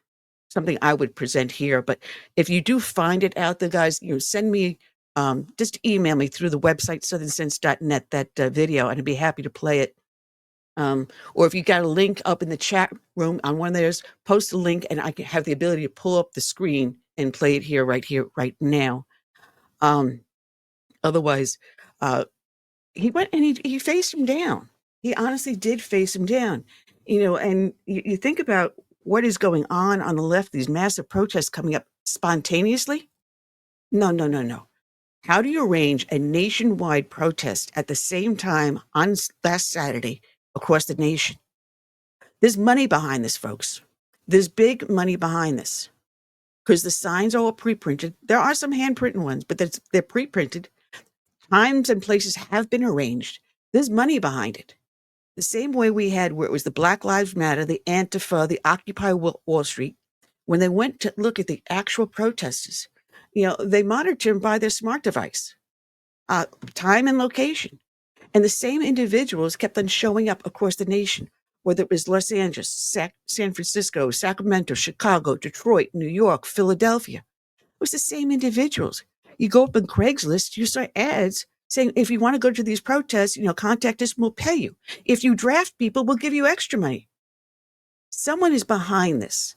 something I would present here. But if you do find it out there, guys, send me, just email me through the website, southernsense.net, that video, and I'd be happy to play it. Or if you got a link up in the chat room on one of theirs, post a link and I can have the ability to pull up the screen and play it here, right now. Otherwise, he went and he faced him down. He honestly did face him down. And you think about what is going on the left, these massive protests coming up spontaneously. No. How do you arrange a nationwide protest at the same time on last Saturday across the nation? There's money behind this, folks. There's big money behind this because the signs are all pre-printed. There are some handwritten ones, but they're pre-printed. Times and places have been arranged. There's money behind it. The same way we had where it was the Black Lives Matter, the Antifa, the Occupy Wall Street. When they went to look at the actual protesters, they monitored them by their smart device, time and location. And the same individuals kept on showing up across the nation, whether it was Los Angeles, San Francisco, Sacramento, Chicago, Detroit, New York, Philadelphia. It was the same individuals. You go up on Craigslist, you saw ads saying, if you want to go to these protests, contact us, we'll pay you. If you draft people, we'll give you extra money. Someone is behind this.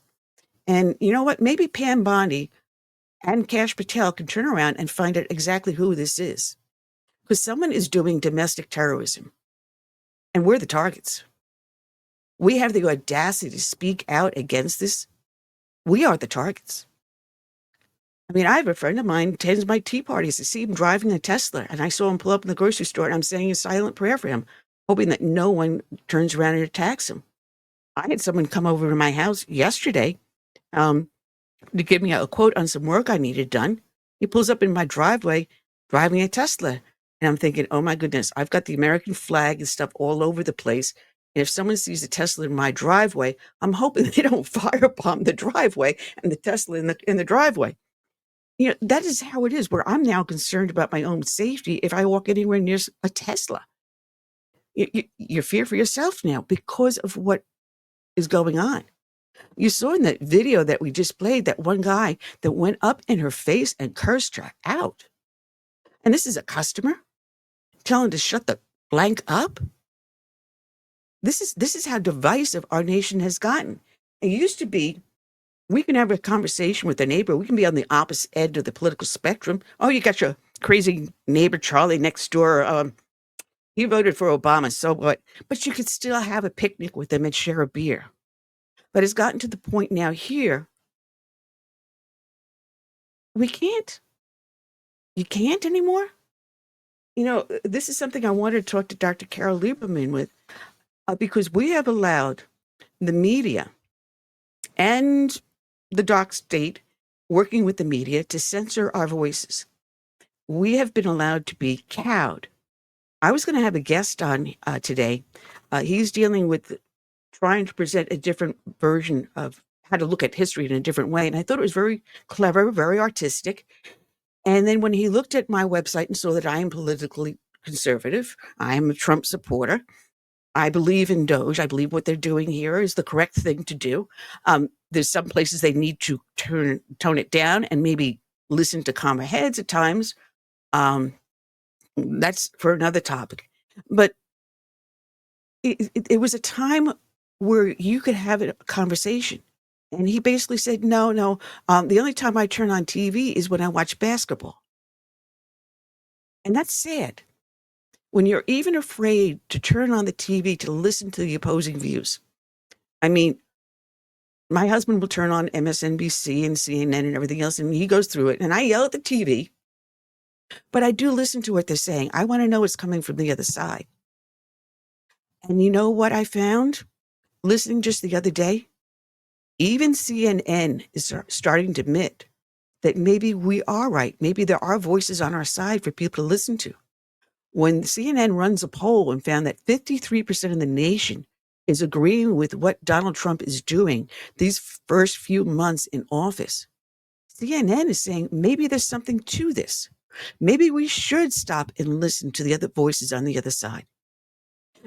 And you know what? Maybe Pam Bondi and Kash Patel can turn around and find out exactly who this is. Because someone is doing domestic terrorism. And we're the targets. We have the audacity to speak out against this. We are the targets. I mean, I have a friend of mine attends my tea parties. I see him driving a Tesla, and I saw him pull up in the grocery store, and I'm saying a silent prayer for him, hoping that no one turns around and attacks him. I had someone come over to my house yesterday to give me a quote on some work I needed done. He pulls up in my driveway driving a Tesla, and I'm thinking, oh my goodness, I've got the American flag and stuff all over the place. And if someone sees a Tesla in my driveway, I'm hoping they don't firebomb the driveway and the Tesla in the driveway. That is how it is, where I'm now concerned about my own safety if I walk anywhere near a Tesla. You fear for yourself now because of what is going on. You saw in that video that we just played that one guy that went up in her face and cursed her out. And this is a customer telling to shut the blank up. This is how divisive our nation has gotten. It used to be, we can have a conversation with a neighbor. We can be on the opposite end of the political spectrum. Oh, you got your crazy neighbor Charlie next door. He voted for Obama, so what? But you could still have a picnic with them and share a beer. But it's gotten to the point now here, we can't. You can't anymore. This is something I wanted to talk to Dr. Carol Lieberman with, because we have allowed the media and the dark state working with the media to censor our voices. We have been allowed to be cowed. I was going to have a guest on today. He's dealing with trying to present a different version of how to look at history in a different way. And I thought it was very clever, very artistic. And then when he looked at my website and saw that I am politically conservative, I am a Trump supporter, I believe in Doge. I believe what they're doing here is the correct thing to do. There's some places they need to tone it down and maybe listen to calmer heads at times. That's for another topic. But it was a time where you could have a conversation. And he basically said, no, the only time I turn on TV is when I watch basketball. And that's sad. When you're even afraid to turn on the TV to listen to the opposing views. I mean, my husband will turn on MSNBC and CNN and everything else, and he goes through it, and I yell at the TV. But I do listen to what they're saying. I want to know what's coming from the other side. And you know what I found? Listening just the other day, even CNN is starting to admit that maybe we are right. Maybe there are voices on our side for people to listen to. When CNN runs a poll and found that 53% of the nation is agreeing with what Donald Trump is doing these first few months in office, CNN is saying maybe there's something to this. Maybe we should stop and listen to the other voices on the other side.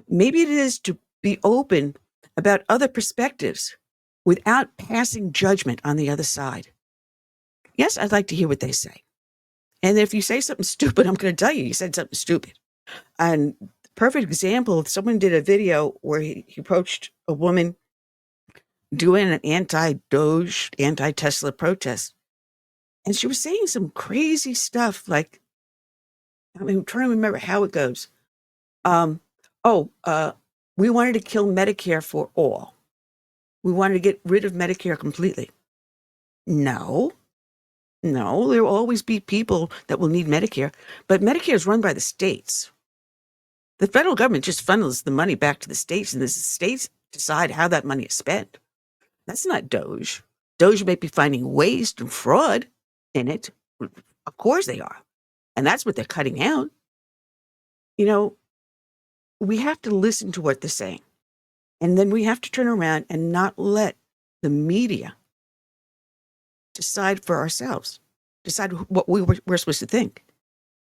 Maybe it is to be open about other perspectives without passing judgment on the other side. Yes, I'd like to hear what they say. And if you say something stupid, I'm going to tell you, you said something stupid. And perfect example, someone did a video where he approached a woman doing an anti-Doge, anti-Tesla protest. And she was saying some crazy stuff like, I'm trying to remember how it goes. We wanted to kill Medicare for all. We wanted to get rid of Medicare completely. No, there will always be people that will need Medicare, but Medicare is run by the states. The federal government just funnels the money back to the states, and the states decide how that money is spent. That's not Doge. Doge may be finding waste and fraud in it. Of course they are. And that's what they're cutting out. We have to listen to what they're saying. And then we have to turn around and not let the media decide for ourselves, decide what we're supposed to think.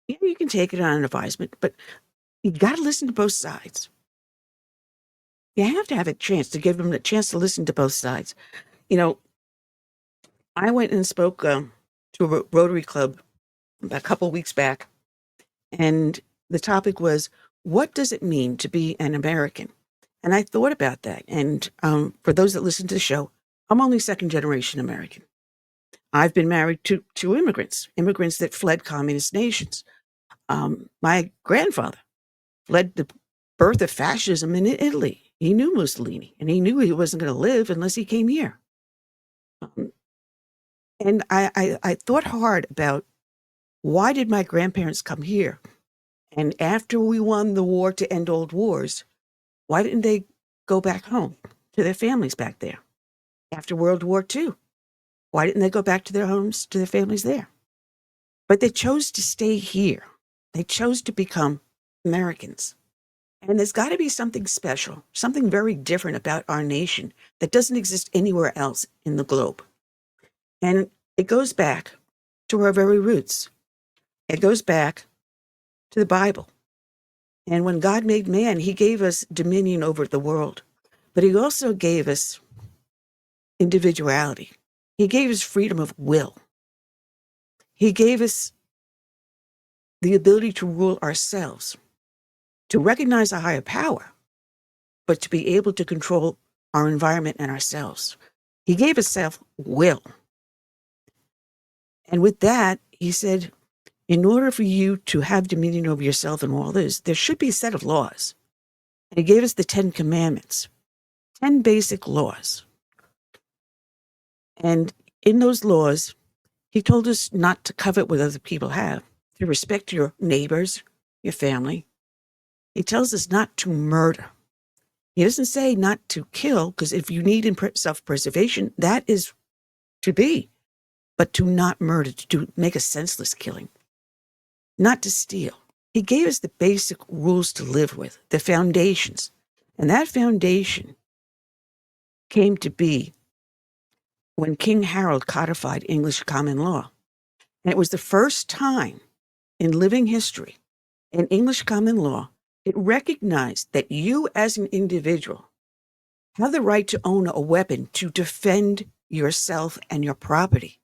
You can take it on an advisement, but you got to listen to both sides. You have to have a chance to give them a chance to listen to both sides. I went and spoke to a Rotary Club a couple of weeks back, and the topic was, what does it mean to be an American? And I thought about that. And for those that listen to the show, I'm only second-generation American. I've been married to two immigrants that fled communist nations. My grandfather led the birth of fascism in Italy. He knew Mussolini, and he knew he wasn't going to live unless he came here. And I thought hard about, why did my grandparents come here? And after we won the war to end old wars, why didn't they go back home to their families back there? After World War II, why didn't they go back to their homes, to their families there? But they chose to stay here. They chose to become Americans. And there's got to be something special, something very different about our nation that doesn't exist anywhere else in the globe. And it goes back to our very roots. It goes back to the Bible. And when God made man, he gave us dominion over the world. But he also gave us individuality. He gave us freedom of will. He gave us the ability to rule ourselves, to recognize a higher power, but to be able to control our environment and ourselves. He gave us self-will. And with that, he said, in order for you to have dominion over yourself and all this, there should be a set of laws. And he gave us the 10 commandments, 10 basic laws. And in those laws, he told us not to covet what other people have, to respect your neighbors, your family. He tells us not to murder. He doesn't say not to kill, because if you need self-preservation, that is to be, but to not murder, to make a senseless killing, not to steal. He gave us the basic rules to live with, the foundations. And that foundation came to be when King Harold codified English common law. And it was the first time in living history, in English common law, it recognized that you as an individual have the right to own a weapon to defend yourself and your property.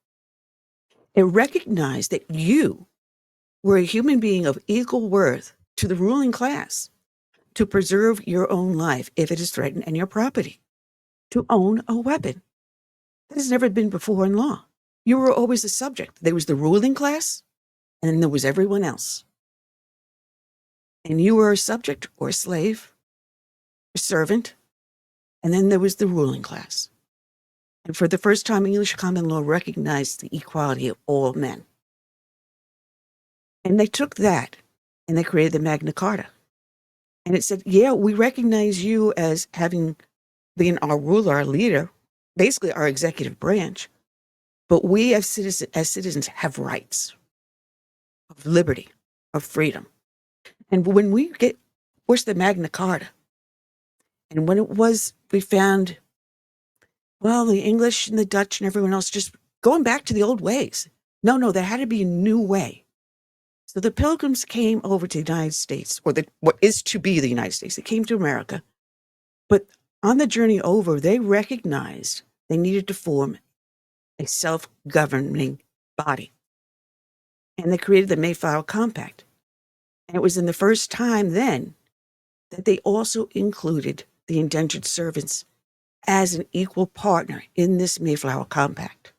It recognized that you were a human being of equal worth to the ruling class, to preserve your own life if it is threatened and your property, to own a weapon. That has never been before in law. You were always the subject. There was the ruling class, and then there was everyone else. And you were a subject or a slave, a servant, and then there was the ruling class. And for the first time, English common law recognized the equality of all men. And they took that and they created the Magna Carta. And it said, yeah, we recognize you as having been our ruler, our leader, basically our executive branch, But we as citizens have rights of liberty, of freedom. And when we get, where's the Magna Carta? And when it was, we found, well, the English and the Dutch and everyone else just going back to the old ways. No, there had to be a new way. So the Pilgrims came over to the United States, or what is to be the United States. They came to America. But on the journey over, they recognized they needed to form a self-governing body. And they created the Mayflower Compact. And it was in the first time then that they also included the indentured servants as an equal partner in this Mayflower Compact.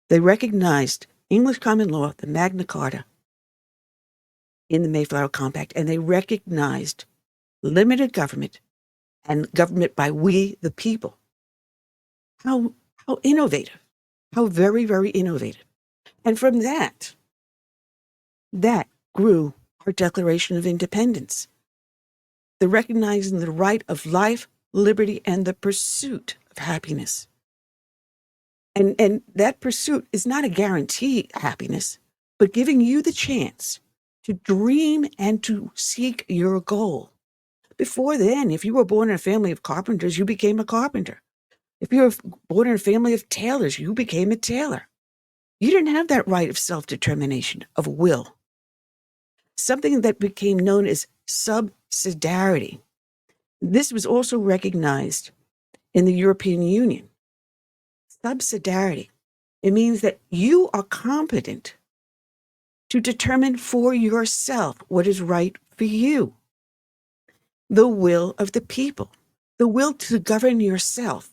They recognized English common law, the Magna Carta, in the Mayflower Compact, and they recognized limited government and government by we, the people. How innovative, how very, very innovative. And from that grew our Declaration of Independence, the recognizing the right of life, liberty, and the pursuit of happiness. And that pursuit is not a guarantee happiness, but giving you the chance to dream and to seek your goal. Before then, if you were born in a family of carpenters, you became a carpenter. If you were born in a family of tailors, you became a tailor. You didn't have that right of self-determination, of will. Something that became known as subsidiarity. This was also recognized in the European Union. Subsidiarity. It means that you are competent to determine for yourself what is right for you. The will of the people, the will to govern yourself.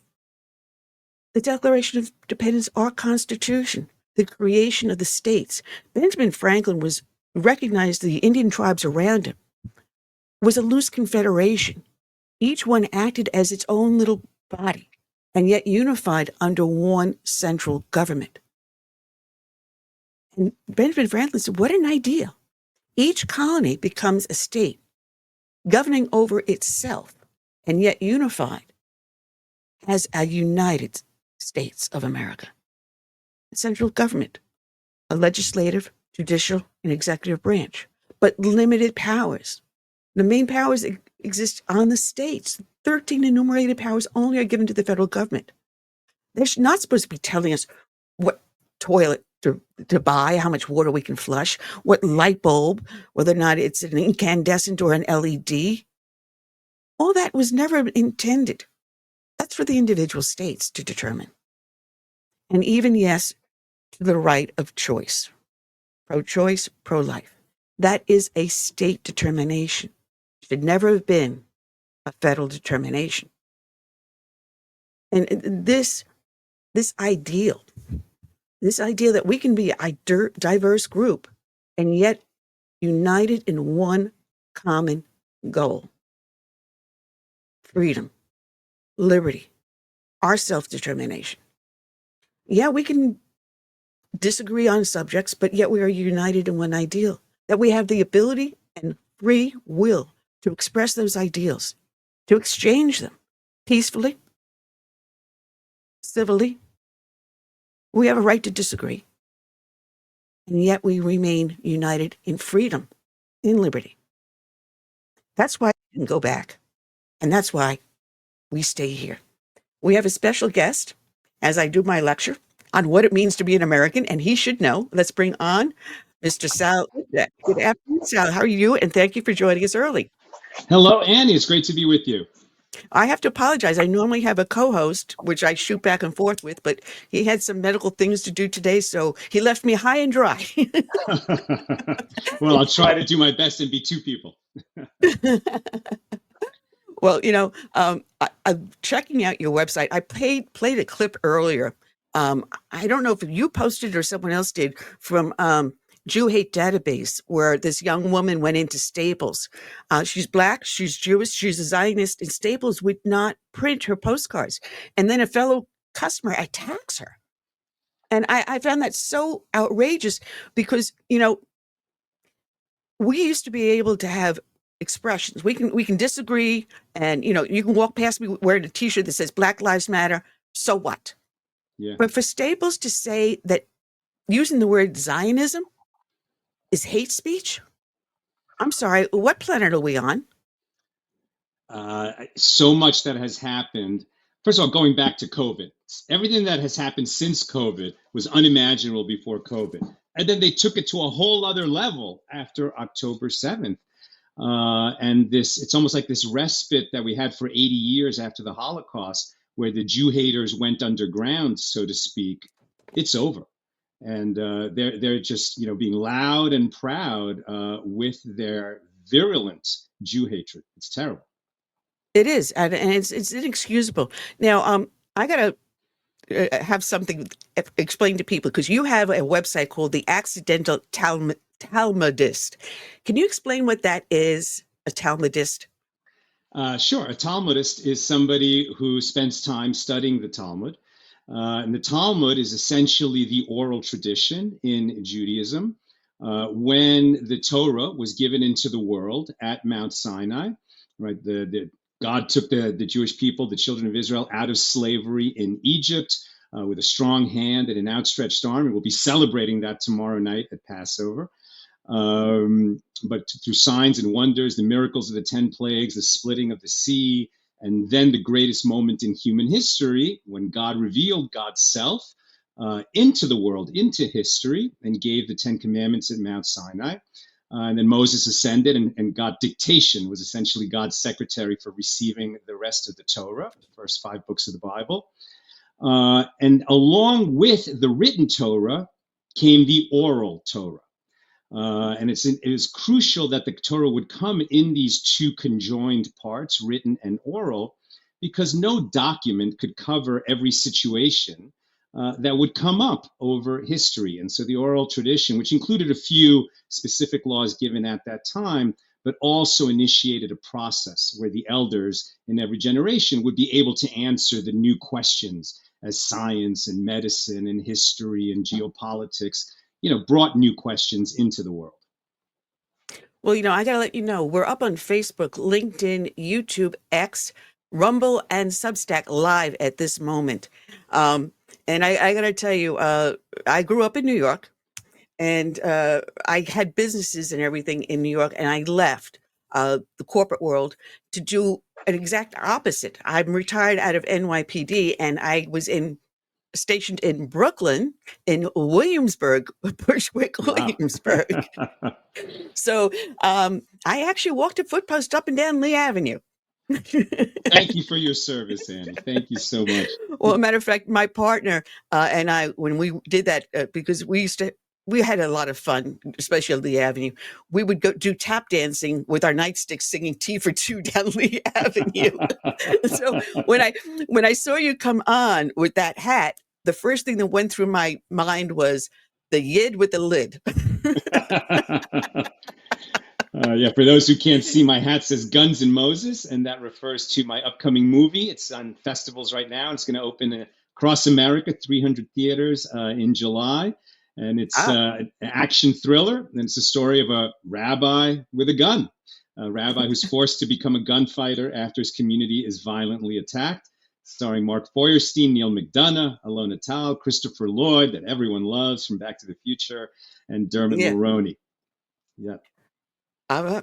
The Declaration of Independence, our Constitution, the creation of the states. Benjamin Franklin recognized the Indian tribes around him was a loose confederation. Each one acted as its own little body, and yet unified under one central government. And Benjamin Franklin said, what an idea. Each colony becomes a state, governing over itself, and yet unified as a United States of America. A central government, a legislative, judicial, and executive branch, but limited powers. The main powers exist on the states. 13 enumerated powers only are given to the federal government. They're not supposed to be telling us what toilet to buy, how much water we can flush, what light bulb, whether or not it's an incandescent or an LED. All that was never intended. That's for the individual states to determine. And even, yes, to the right of choice. Pro-choice, pro-life. That is a state determination. It should never have been a federal determination. And this ideal that we can be a diverse group and yet united in one common goal. Freedom, liberty, our self-determination. Yeah, we can disagree on subjects, but yet we are united in one ideal, that we have the ability and free will to express those ideals, to exchange them peacefully, civilly. We have a right to disagree, and yet we remain united in freedom, in liberty. That's why we can go back, and that's why we stay here. We have a special guest as I do my lecture on what it means to be an American, and he should know. Let's bring on Mr. Sal Litvak. Good afternoon, Sal. How are you? And thank you for joining us early. Hello, Annie. It's great to be with you. I have to apologize. I normally have a co-host, which I shoot back and forth with, but he had some medical things to do today, so he left me high and dry. Well, I'll try to do my best and be two people. Well, I'm checking out your website. I played a clip earlier. I don't know if you posted or someone else did from Jew Hate Database, where this young woman went into Staples. She's Black, she's Jewish, she's a Zionist, and Staples would not print her postcards. And then a fellow customer attacks her. And I found that so outrageous because, we used to be able to have expressions. We can disagree, and you can walk past me wearing a T-shirt that says Black Lives Matter. So what? Yeah. But for Staples to say that using the word Zionism is hate speech, I'm sorry, what planet are we on? So much that has happened. First of all, going back to COVID, everything that has happened since COVID was unimaginable before COVID. And then they took it to a whole other level after October 7th. And it's almost like this respite that we had for 80 years after the Holocaust, where the Jew haters went underground, so to speak. It's over. And they're just, being loud and proud with their virulent Jew hatred. It's terrible. It is, and it's inexcusable. Now, I gotta have something explained to people because you have a website called the Accidental Talmudist. Can you explain what that is? A Talmudist? Sure. A Talmudist is somebody who spends time studying the Talmud. And the Talmud is essentially the oral tradition in Judaism. When the Torah was given into the world at Mount Sinai, right? God took the Jewish people, the children of Israel, out of slavery in Egypt with a strong hand and an outstretched arm. And we'll be celebrating that tomorrow night at Passover. But through signs and wonders, the miracles of the 10 plagues, the splitting of the sea, and then the greatest moment in human history, when God revealed God's self into the world, into history, and gave the 10 commandments at Mount Sinai. And then Moses ascended, and God dictation was essentially God's secretary for receiving the rest of the Torah, the first 5 books of the Bible. And along with the written Torah came the oral Torah. And it is crucial that the Torah would come in these 2 conjoined parts, written and oral, because no document could cover every situation that would come up over history. And so the oral tradition, which included a few specific laws given at that time, but also initiated a process where the elders in every generation would be able to answer the new questions as science and medicine and history and geopolitics brought new questions into the world. Well, I gotta let you know, we're up on Facebook, LinkedIn, YouTube, X, Rumble, and Substack live at this moment. And I gotta tell you, I grew up in New York, and I had businesses and everything in New York, and I left the corporate world to do an exact opposite. I'm retired out of NYPD, and I was stationed in Brooklyn, in Williamsburg, Bushwick, Williamsburg. So I actually walked a footpost up and down Lee Avenue. Thank you for your service, Annie. Thank you so much. Well, a matter of fact, my partner and I, when we did that, because we had a lot of fun, especially on Lee Avenue. We would go do tap dancing with our nightsticks, singing "Tea for Two" down Lee Avenue. So when I saw you come on with that hat, the first thing that went through my mind was the yid with the lid. Yeah, for those who can't see, my hat says Guns N' Moses, and that refers to my upcoming movie. It's on festivals right now. It's going to open across America, 300 theaters in July. And it's an action thriller. And it's the story of a rabbi with a gun, a rabbi who's forced to become a gunfighter after his community is violently attacked. Starring Mark Feuerstein, Neil McDonough, Alona Tal, Christopher Lloyd, that everyone loves from Back to the Future, and Dermot Mulroney. Yeah.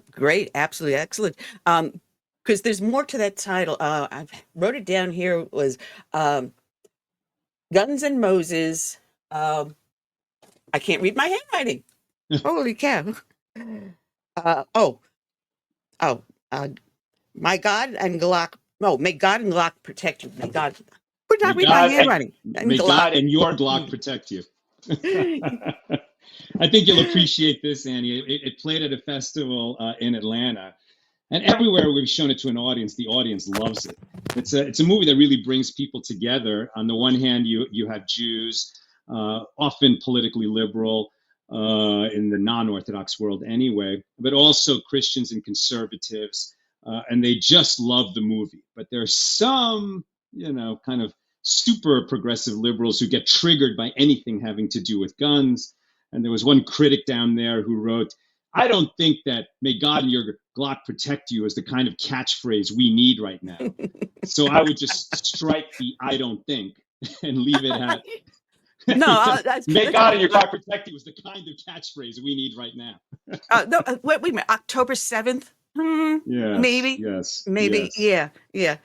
Great. Absolutely excellent. Because there's more to that title. I wrote it down here, was Guns N' Moses. I can't read my handwriting. Holy cow. My God and Glock. No, may God and Glock protect you. May God. Could not read my handwriting. May God and your Glock protect you. I think you'll appreciate this, Annie. It played at a festival in Atlanta, and everywhere we've shown it to an audience, the audience loves it. It's a movie that really brings people together. On the one hand, you have Jews, often politically liberal in the non-Orthodox world anyway, but also Christians and conservatives, and they just love the movie. But there's some, kind of super progressive liberals who get triggered by anything having to do with guns. And there was one critic down there who wrote, "I don't think that 'May God and your Glock protect you' is the kind of catchphrase we need right now." So I would just strike the "I don't think" and leave it at. No, May God and your God protect you was the kind of catchphrase we need right now. No, wait a minute. October 7th? Yes, Maybe. yes. Yeah.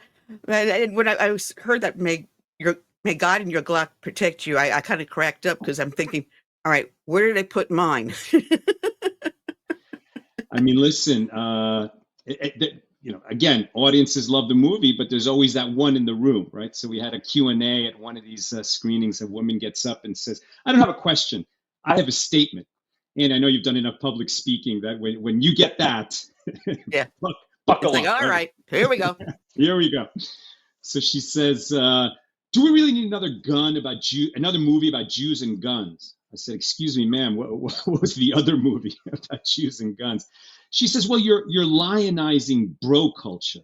And when I heard that, may God and your Glock protect you, I kind of cracked up because I'm thinking, all right, where did I put mine? I mean, listen, again, audiences love the movie, but there's always that one in the room, right? So we had a Q&A at one of these screenings. A woman gets up and says, I don't have a question. I have a statement. And I know you've done enough public speaking that when you get that, yeah, buckle it's like, up. all right, here we go. Here we go. So she says, do we really need another another movie about Jews and guns? I said, excuse me, ma'am, what was the other movie about Jews and guns? She says, well, you're lionizing bro culture.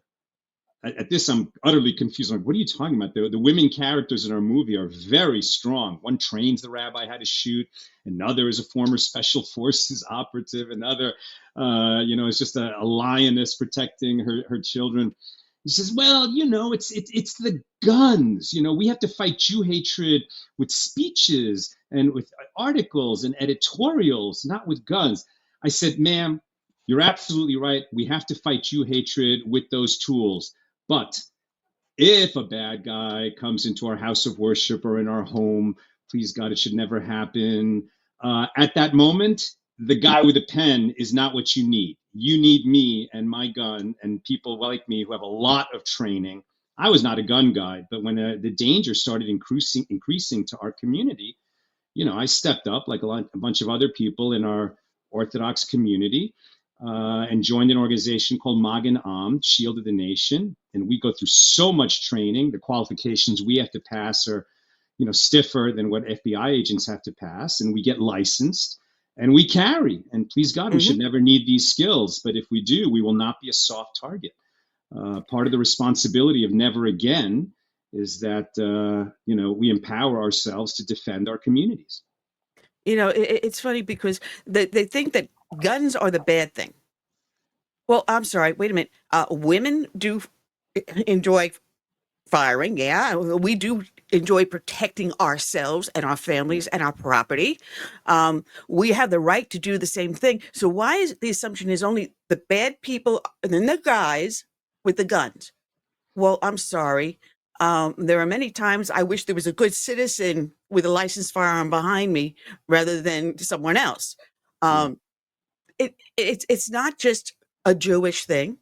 At this, I'm utterly confused. I'm like, what are you talking about? The women characters in our movie are very strong. One trains the rabbi how to shoot. Another is a former special forces operative. Another, is just a lioness protecting her children. He says, well, it's the guns. We have to fight Jew hatred with speeches and with articles and editorials, not with guns. I said, ma'am, you're absolutely right. We have to fight Jew hatred with those tools. But if a bad guy comes into our house of worship or in our home, please God, it should never happen. At that moment, the guy with a pen is not what you need. You need me and my gun and people like me who have a lot of training. I was not a gun guy, but when the danger started increasing to our community, I stepped up like a bunch of other people in our Orthodox community and joined an organization called Magen Am, Shield of the Nation. And we go through so much training. The qualifications we have to pass are, stiffer than what FBI agents have to pass. And we get licensed and we carry. And please God, we should never need these skills. But if we do, we will not be a soft target. Part of the responsibility of never again is that, we empower ourselves to defend our communities. It's funny because they think that guns are the bad thing. Well, I'm sorry. Wait a minute. Women do enjoy firing. Yeah, we do enjoy protecting ourselves and our families and our property. We have the right to do the same thing. So why is the assumption is only the bad people and then the guys with the guns? Well, I'm sorry. There are many times I wish there was a good citizen with a licensed firearm behind me rather than someone else. It's not just a Jewish thing.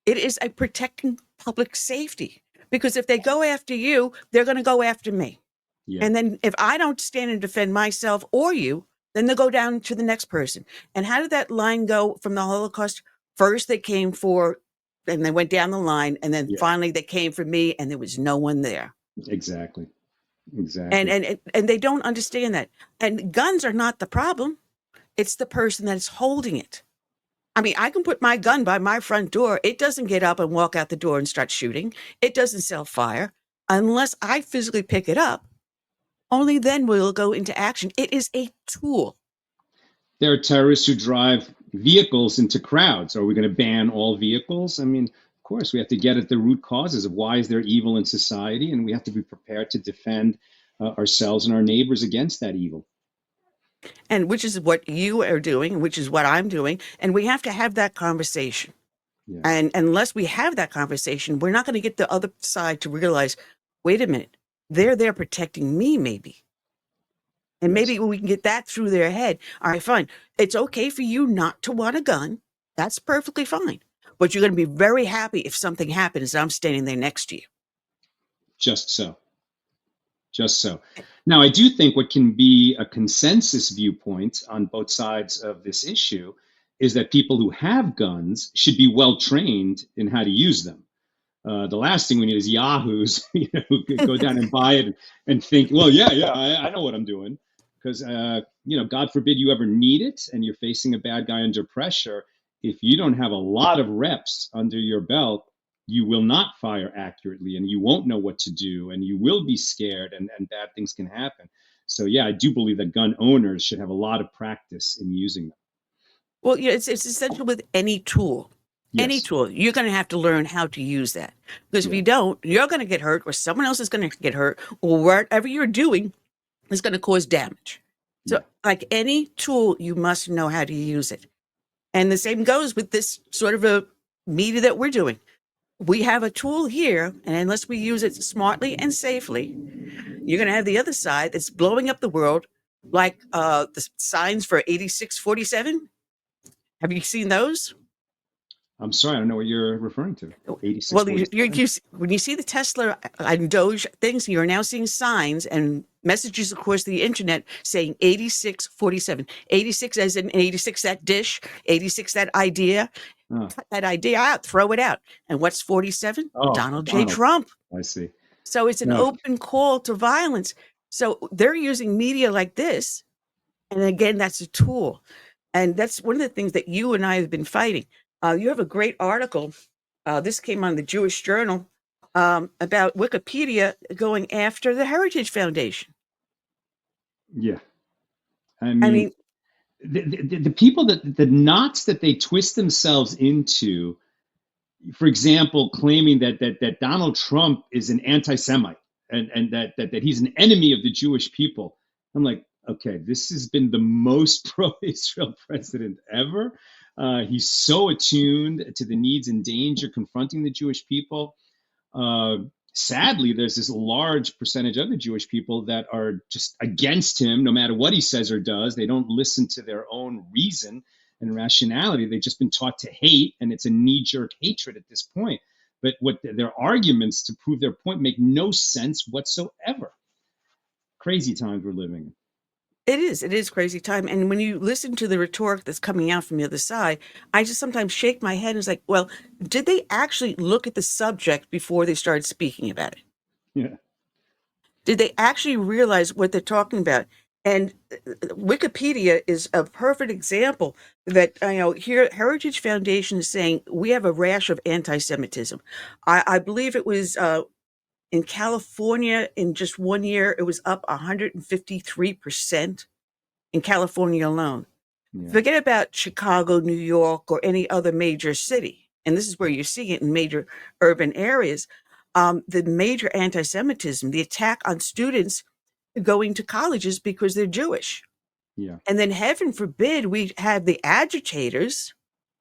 It is a protecting public safety, because if they go after you, they're going to go after me. Yeah. And then if I don't stand and defend myself or you, then they'll go down to the next person. And how did that line go from the Holocaust? First they came for, and they went down the line, and then finally they came for me, and there was no one there. Exactly. And they don't understand that. And guns are not the problem. It's the person that is holding it. I mean, I can put my gun by my front door. It doesn't get up and walk out the door and start shooting. It doesn't self-fire unless I physically pick it up. Only then will it go into action. It is a tool. There are terrorists who drive vehicles into crowds. Are we going to ban all vehicles? I mean, of course, we have to get at the root causes of why is there evil in society, and we have to be prepared to defend ourselves and our neighbors against that evil. And which is what you are doing, which is what I'm doing. And we have to have that conversation. Yeah. And unless we have that conversation, we're not going to get the other side to realize, wait a minute, they're there protecting me, maybe. And maybe we can get that through their head. All right, fine. It's okay for you not to want a gun. That's perfectly fine. But you're going to be very happy if something happens and I'm standing there next to you. Just so. Now, I do think what can be a consensus viewpoint on both sides of this issue is that people who have guns should be well trained in how to use them. The last thing we need is yahoos who go down and buy it and think, well, I know what I'm doing. Because, God forbid you ever need it and you're facing a bad guy under pressure. If you don't have a lot of reps under your belt, you will not fire accurately and you won't know what to do and you will be scared and bad things can happen. So, I do believe that gun owners should have a lot of practice in using them. Well, it's essential with any tool. Yes. Any tool. You're going to have to learn how to use that. Because if you don't, you're going to get hurt, or someone else is going to get hurt, or whatever you're doing is going to cause damage. So, like any tool, you must know how to use it. And the same goes with this sort of a media that we're doing. We have a tool here, and unless we use it smartly and safely, you're going to have the other side that's blowing up the world, like the signs for 8647. Have you seen those? I'm sorry, I don't know what you're referring to. 86. Well, when you see the Tesla and Doge things, you're now seeing signs and messages across the internet saying 8647. 86 as in 86 that dish, 86 that idea. Cut that idea out, throw it out. And what's 47? Oh, Donald J. Trump. I see. So it's an open call to violence. So they're using media like this. And again, that's a tool. And that's one of the things that you and I have been fighting. You have a great article. This came on the Jewish Journal about Wikipedia going after the Heritage Foundation. Yeah. I mean the people the knots that they twist themselves into, for example, claiming that Donald Trump is an anti-Semite and that he's an enemy of the Jewish people. I'm like, okay, this has been the most pro-Israel president ever. He's so attuned to the needs and danger confronting the Jewish people. Sadly, there's this large percentage of the Jewish people that are just against him, no matter what he says or does. They don't listen to their own reason and rationality. They've just been taught to hate, and it's a knee-jerk hatred at this point. But what their arguments to prove their point make no sense whatsoever. Crazy times we're living in. It is crazy time. And when you listen to the rhetoric that's coming out from the other side, I just sometimes shake my head and it's like, well, did they actually look at the subject before they started speaking about it? Yeah. Did they actually realize what they're talking about? And Wikipedia is a perfect example that, here Heritage Foundation is saying we have a rash of anti-Semitism. I believe it was in California, in just 1 year, it was up 153% in California alone. Yeah. Forget about Chicago, New York, or any other major city. And this is where you're seeing it in major urban areas. The major anti-Semitism, the attack on students going to colleges because they're Jewish. Yeah. And then heaven forbid we have the agitators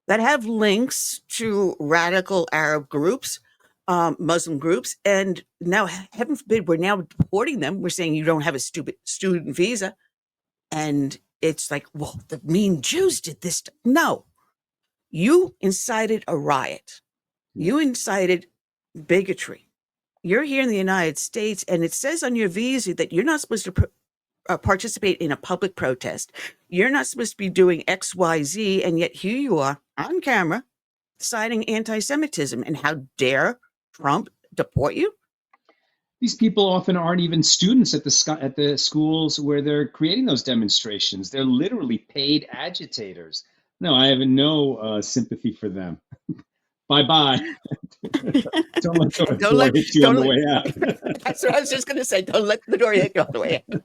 that have links to radical Arab groups, Muslim groups, and now heaven forbid we're now deporting them. We're saying you don't have a stupid student visa, and it's like, well, the mean Jews did this. No, you incited a riot. You incited bigotry. You're here in the United States, and it says on your visa that you're not supposed to participate in a public protest. You're not supposed to be doing X, Y, Z, and yet here you are on camera citing anti-Semitism. And how dare Trump deport you? These people often aren't even students at the schools where they're creating those demonstrations. They're literally paid agitators. No, I have no sympathy for them. Bye-bye. Don't let the door hit you on the way out. That's what I was just going to say. Don't let the door hit you on the way out.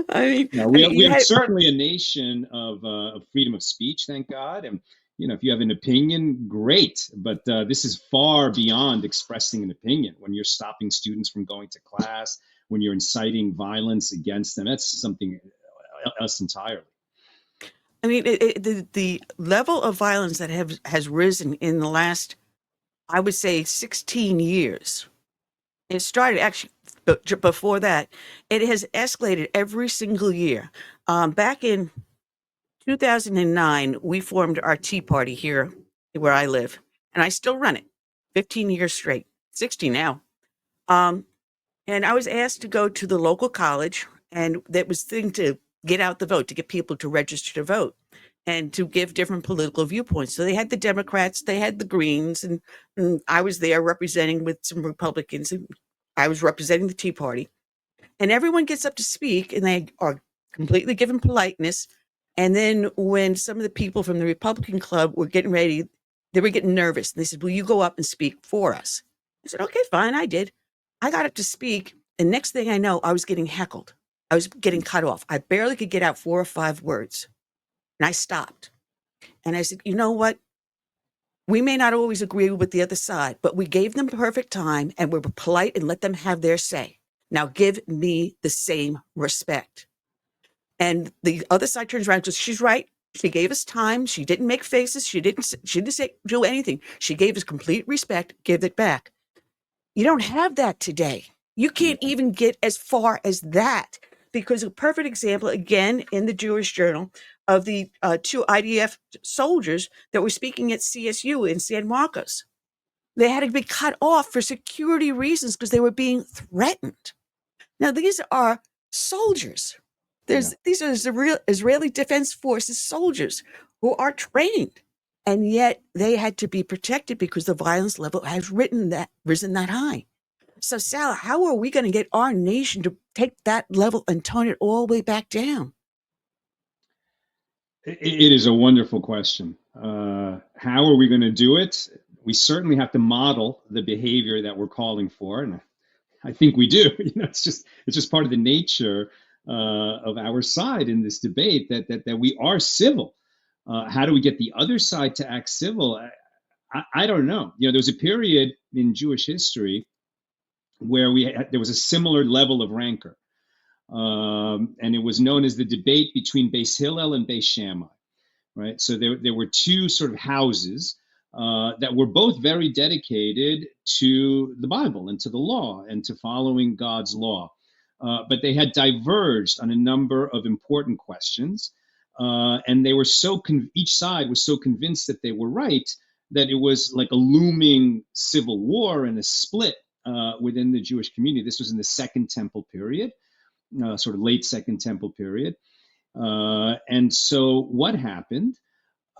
I mean, we are certainly a nation of freedom of speech, thank God. And if you have an opinion, great. But this is far beyond expressing an opinion. When you're stopping students from going to class, when you're inciting violence against them, that's something else entirely. I mean, the level of violence that has risen in the last, I would say, 16 years. It started actually before that. It has escalated every single year. Back in 2009, we formed our Tea Party here where I live, and I still run it 15 years straight, 60 now. And I was asked to go to the local college, and that was the thing to get out the vote, to get people to register to vote and to give different political viewpoints. So they had the Democrats, they had the Greens, and I was there representing with some Republicans, and I was representing the Tea Party. And everyone gets up to speak, and they are completely given politeness. And then when some of the people from the Republican club were getting ready, they were getting nervous. They said, will you go up and speak for us? I said, okay, fine, I did. I got up to speak, and next thing I know, I was getting heckled. I was getting cut off. I barely could get out 4 or 5 words. And I stopped. And I said, you know what? We may not always agree with the other side, but we gave them perfect time and we were polite and let them have their say. Now give me the same respect. And the other side turns around and says, she's right. She gave us time. She didn't make faces. She didn't say, do anything. She gave us complete respect. Give it back. You don't have that today. You can't even get as far as that, because a perfect example, again, in the Jewish Journal, of the two IDF soldiers that were speaking at CSU in San Marcos. They had to be cut off for security reasons because they were being threatened. Now, these are soldiers. These are Israeli Defense Forces soldiers who are trained, and yet they had to be protected because the violence level has risen that high. So, Sal, how are we going to get our nation to take that level and tone it all the way back down? It is a wonderful question. How are we going to do it? We certainly have to model the behavior that we're calling for, and I think we do. It's just part of the nature of our side in this debate that we are civil. How do we get the other side to act civil? I don't know. There was a period in Jewish history where there was a similar level of rancor. And it was known as the debate between Beis Hillel and Beis Shammai, right? So there were two sort of houses that were both very dedicated to the Bible and to the law and to following God's law. But they had diverged on a number of important questions. And they were each side was so convinced that they were right that it was like a looming civil war and a split within the Jewish community. This was in the Second Temple period. Sort of late Second Temple period. And so what happened?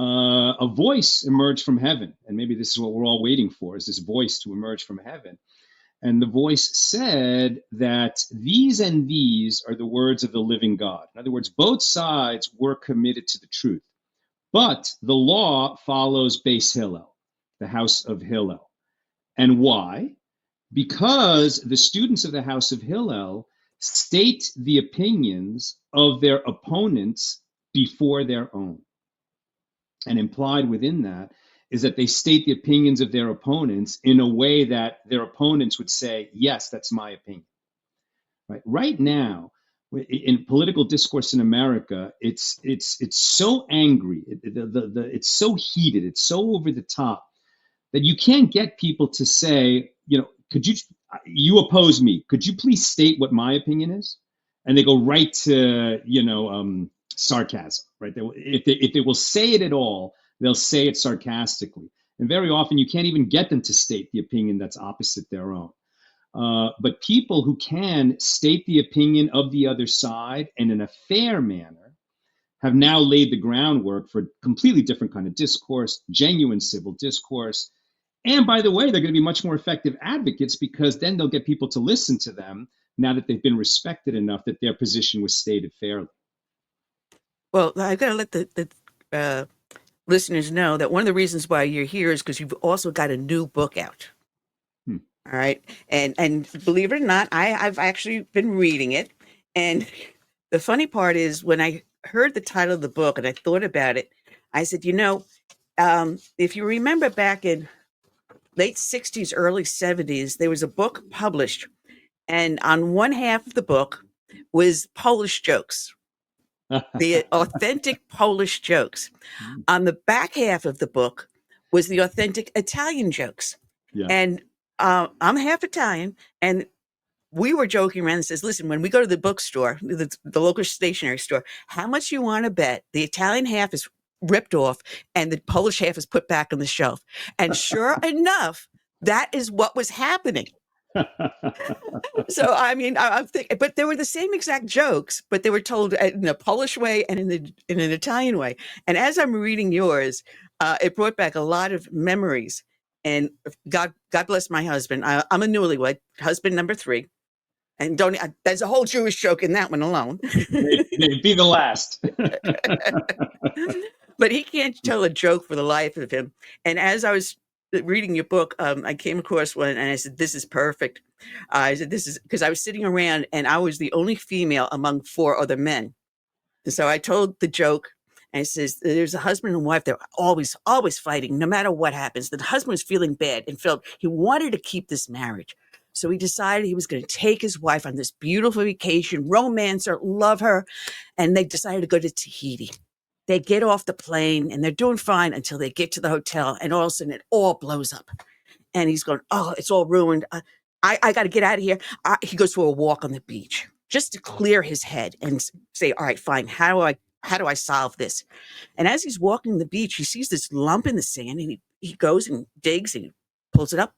A voice emerged from heaven. And maybe this is what we're all waiting for, is this voice to emerge from heaven. And the voice said that these and these are the words of the living God. In other words, both sides were committed to the truth. But the law follows Beis Hillel, the house of Hillel. And why? Because the students of the house of Hillel state the opinions of their opponents before their own. And implied within that is that they state the opinions of their opponents in a way that their opponents would say, yes, that's my opinion. Right now, in political discourse in America, it's so angry, it's so heated, it's so over the top that you can't get people to say, could you oppose me? Could you please state what my opinion is? And they go right to, sarcasm, right? If they will say it at all, they'll say it sarcastically. And very often you can't even get them to state the opinion that's opposite their own. But people who can state the opinion of the other side and in a fair manner have now laid the groundwork for completely different kind of discourse, genuine civil discourse. And by the way, they're going to be much more effective advocates because then they'll get people to listen to them now that they've been respected enough that their position was stated fairly. Well, I've got to let the listeners know that one of the reasons why you're here is because you've also got a new book out. All right. And believe it or not, I've actually been reading it. And the funny part is when I heard the title of the book and I thought about it, I said, if you remember back in late 60s, early 70s, there was a book published. And on one half of the book was Polish jokes, the authentic Polish jokes. On the back half of the book was the authentic Italian jokes. Yeah. And I'm half Italian, and we were joking around and says, listen, when we go to the bookstore, the local stationery store, how much you want to bet the Italian half is ripped off and the Polish half is put back on the shelf? And sure enough, that is what was happening. So, I mean, I'm thinking, but they were the same exact jokes, but they were told in a Polish way and in an Italian way. And as I'm reading yours, it brought back a lot of memories. And God bless my husband. I'm a newlywed, husband number 3. And there's a whole Jewish joke in that one alone. They'd be the last. But he can't tell a joke for the life of him. And as I was reading your book, I came across one and I said, this is perfect. I said, this is because I was sitting around and I was the only female among 4 other men. And so I told the joke And it says there's a husband and wife. They're always fighting, no matter what happens. The husband was feeling bad and felt he wanted to keep this marriage. So he decided he was going to take his wife on this beautiful vacation, romance her, love her. And they decided to go to Tahiti. They get off the plane and they're doing fine until they get to the hotel. And all of a sudden it all blows up. And he's going, oh, it's all ruined. I got to get out of here. He goes for a walk on the beach just to clear his head and say, all right, fine. How do I solve this? And as he's walking the beach, he sees this lump in the sand and he goes and digs and he pulls it up.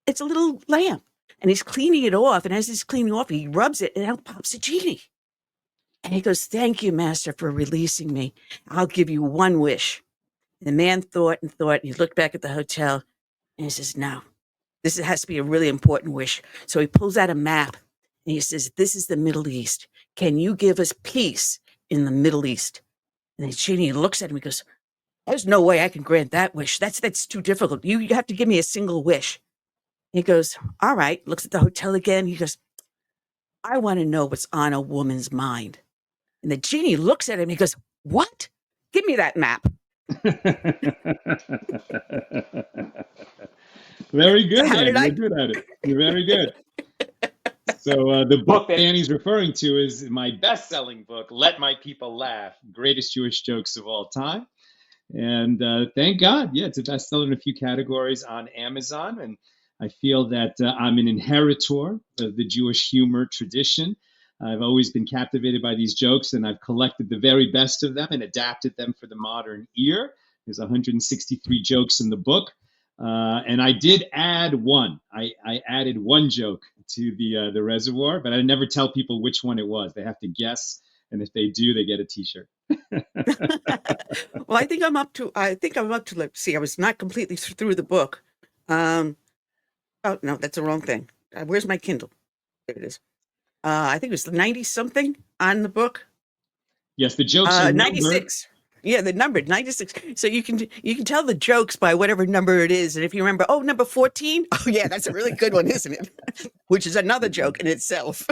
It's a little lamb and he's cleaning it off. And as he's cleaning off, he rubs it and out pops a genie. And he goes, thank you, master, for releasing me. I'll give you one wish. And the man thought and thought. And he looked back at the hotel and he says, no, this has to be a really important wish. So he pulls out a map and he says, this is the Middle East. Can you give us peace in the Middle East? And the genie looks at him and goes, there's no way I can grant that wish. That's too difficult. You have to give me a single wish. He goes, all right, looks at the hotel again. He goes, I want to know what's on a woman's mind. And the genie looks at him and he goes, what? Give me that map. Very good, How did Annie. I- You're good at it. You're very good. So the book that Annie's referring to is my best-selling book, Let My People Laugh, Greatest Jewish Jokes of All Time. And thank God, yeah, it's a bestseller in a few categories on Amazon. And I feel that I'm an inheritor of the Jewish humor tradition. I've always been captivated by these jokes, and I've collected the very best of them and adapted them for the modern ear. There's 163 jokes in the book. And I did add one. I added one joke to the reservoir, but I never tell people which one it was. They have to guess, and if they do, they get a T-shirt. Well, I think I'm up to, let's see, I was not completely through the book. Oh, no, that's the wrong thing. Where's my Kindle? There it is. I think it was 90 something on the book. Yes, the jokes are 96. Yeah, they're numbered 96. So you can tell the jokes by whatever number it is. And if you remember, number 14. Oh yeah, that's a really good one, isn't it? Which is another joke in itself.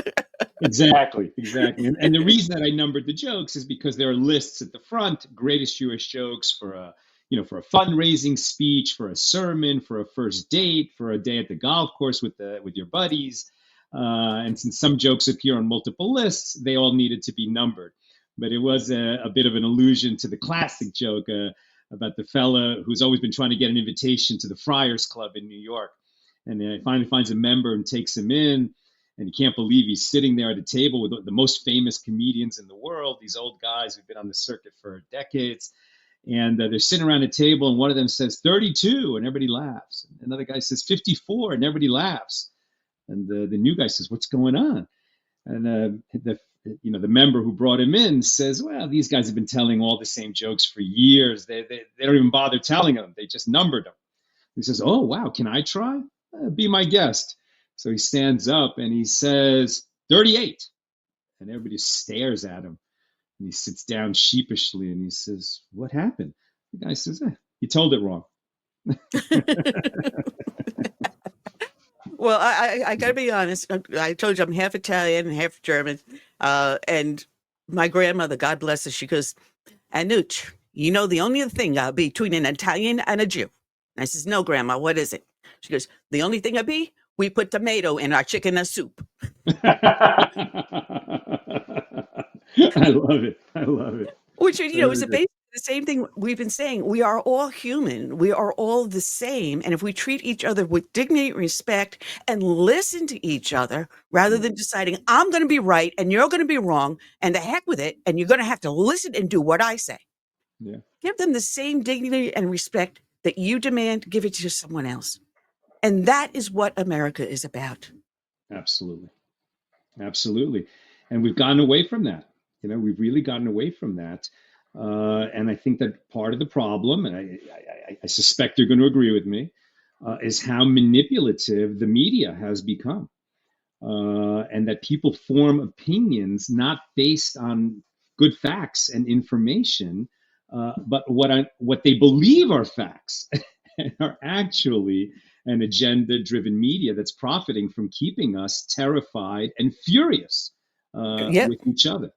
Exactly. And the reason that I numbered the jokes is because there are lists at the front, greatest Jewish jokes for a fundraising speech, for a sermon, for a first date, for a day at the golf course with your buddies. And since some jokes appear on multiple lists, they all needed to be numbered. But it was a bit of an allusion to the classic joke about the fella who's always been trying to get an invitation to the Friars Club in New York. And he finally finds a member and takes him in. And he can't believe he's sitting there at a table with the most famous comedians in the world, these old guys who've been on the circuit for decades. And they're sitting around a table, and one of them says 32, and everybody laughs. And another guy says 54, and everybody laughs. And the new guy says, what's going on? And the member who brought him in says, well, these guys have been telling all the same jokes for years. They don't even bother telling them. They just numbered them. He says, oh, wow, can I try? Be my guest. So he stands up and he says, 38. And everybody stares at him. And he sits down sheepishly and he says, what happened? The guy says, you told it wrong. Well, I got to be honest. I told you I'm half Italian and half German. And my grandmother, God bless her, she goes, Anuch, you know the only thing between an Italian and a Jew. And I says, no, Grandma, what is it? She goes, the only thing we put tomato in our chicken soup. I love it. Which, is basically the same thing we've been saying. We are all human. We are all the same. And if we treat each other with dignity and respect and listen to each other, rather than deciding, I'm going to be right and you're going to be wrong, and the heck with it, and you're going to have to listen and do what I say. Yeah. Give them the same dignity and respect that you demand, give it to someone else. And that is what America is about. Absolutely. And we've gotten away from that. We've really gotten away from that. And I think that part of the problem, and I suspect you're going to agree with me, is how manipulative the media has become. And that people form opinions not based on good facts and information, but what they believe are facts and are actually an agenda-driven media that's profiting from keeping us terrified and furious with each other.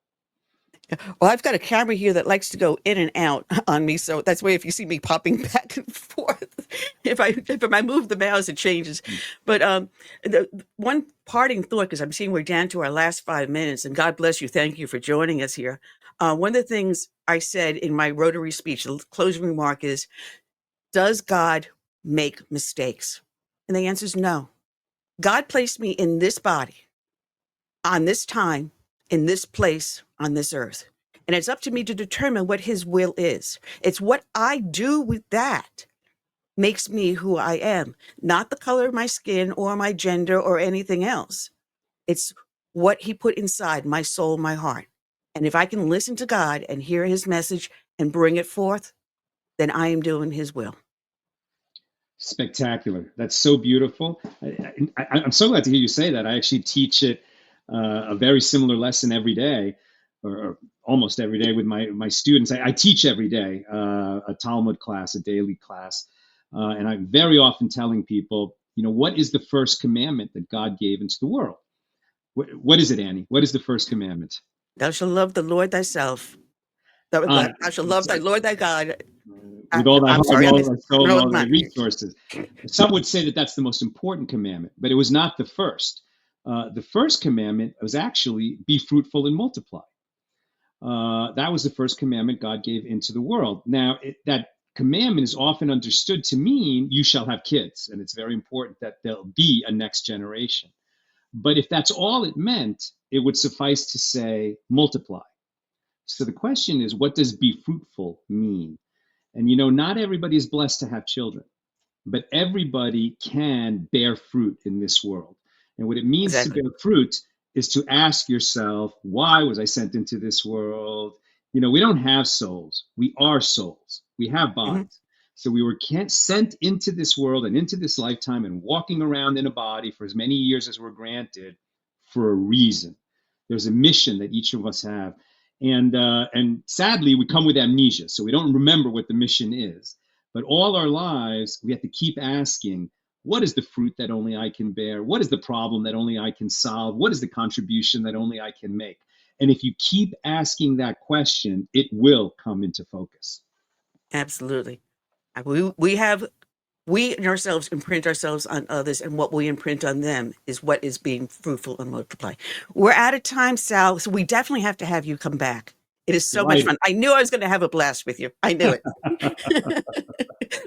Well, I've got a camera here that likes to go in and out on me, so that's why if you see me popping back and forth, if I move the mouse, it changes. But the one parting thought, because I'm seeing we're down to our last 5 minutes, and God bless you, thank you for joining us here. One of the things I said in my Rotary speech, the closing remark is, does God make mistakes? And the answer is no. God placed me in this body, on this time, in this place, on this earth. And it's up to me to determine what his will is. It's what I do with that makes me who I am, not the color of my skin or my gender or anything else. It's what he put inside my soul, my heart. And if I can listen to God and hear his message and bring it forth, then I am doing his will. Spectacular. That's so beautiful. I'm so glad to hear you say that. I actually teach it a very similar lesson every day, or almost every day with my students. I teach every day a Talmud class, a daily class. And I'm very often telling people, what is the first commandment that God gave into the world? What is it, Annie? What is the first commandment? Thou shalt love the Lord thyself. Thou shalt love thy Lord thy God. With all thy I'm heart, sorry, all I thy soul, and all thy missed- resources. Some would say that that's the most important commandment, but it was not the first. The first commandment was actually be fruitful and multiply. That was the first commandment God gave into the world. Now, that commandment is often understood to mean you shall have kids, and it's very important that there'll be a next generation. But if that's all it meant, it would suffice to say multiply. So the question is, what does be fruitful mean? And not everybody is blessed to have children, but everybody can bear fruit in this world. And what it means to bear fruit is to ask yourself, why was I sent into this world? We don't have souls. We are souls. We have bodies. So we were sent into this world and into this lifetime and walking around in a body for as many years as we're granted for a reason. There's a mission that each of us have. And sadly, we come with amnesia, so we don't remember what the mission is. But all our lives, we have to keep asking, what is the fruit that only I can bear? What is the problem that only I can solve? What is the contribution that only I can make? And if you keep asking that question, it will come into focus. Absolutely. We in ourselves imprint ourselves on others, and what we imprint on them is what is being fruitful and multiply. We're out of time, Sal, so we definitely have to have you come back. It is so much fun. I knew I was going to have a blast with you. I knew it.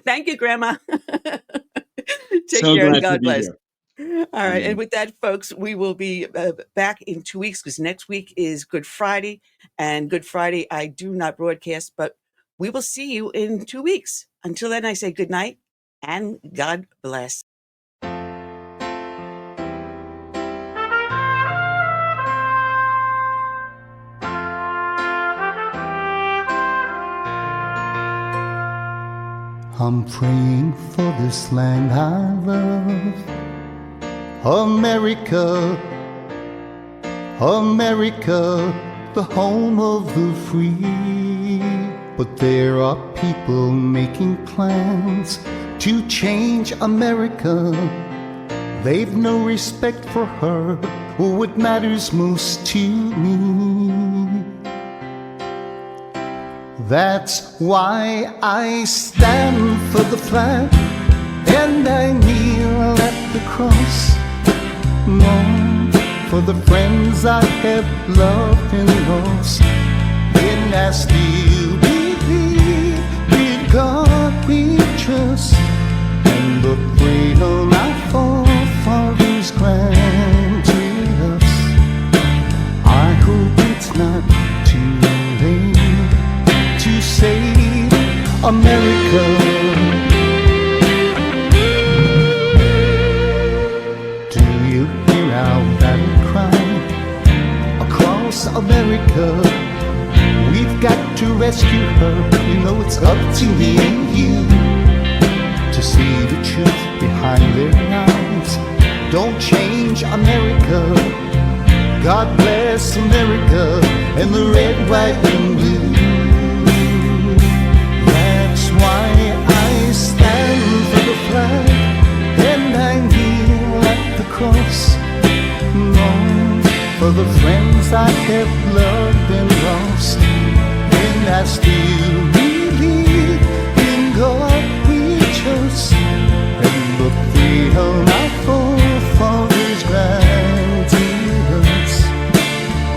Thank you, Grandma. Take care and God bless. All right. And with that, folks, we will be back in 2 weeks because next week is Good Friday. And Good Friday, I do not broadcast, but we will see you in 2 weeks. Until then, I say good night and God bless. I'm praying for this land I love, America, America, the home of the free. But there are people making plans to change America. They've no respect for her or what matters most to me. That's why I stand for the flag and I kneel at the cross. Mourn for the friends I have loved and lost. And I still believe in God we trust, and the freedom our forefathers granted us. I hope it's not too late to save America. Do you hear our battle cry across America? We've got to rescue her. You know it's up to me and you to see the truth behind their lies. Don't change America. God bless America and the red, white, and blue. That's why I stand for the flag and I kneel at the cross. Lord, for the friends friends I have loved and lost, and I still believe in God we trust, and the freedom our forefathers granted us.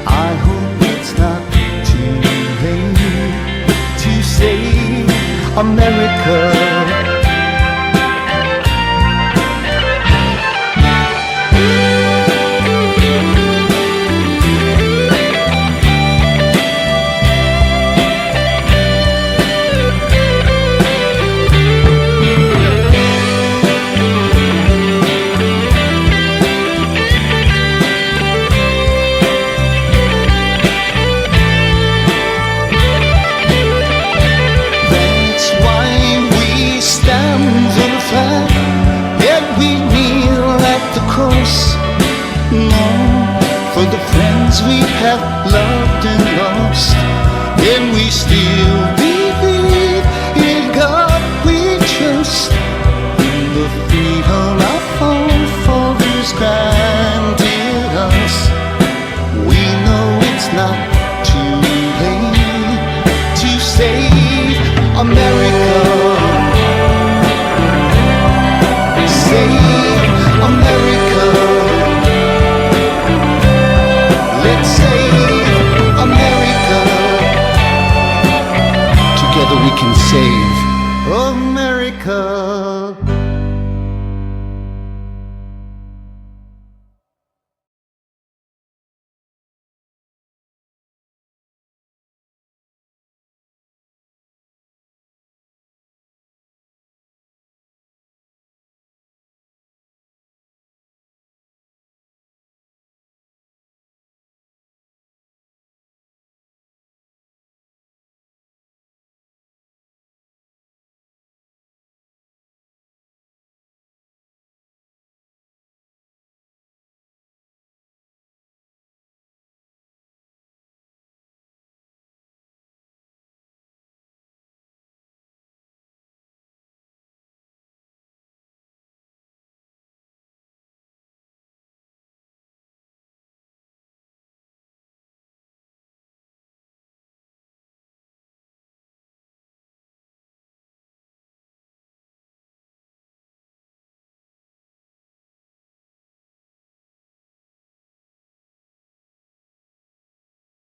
I hope it's not too late to save America. For the friends we have loved and lost, and we still believe in God we trust, in the freedom our forefathers granted us. We know it's not too late to save America. Save America. Let's save America. Together we can save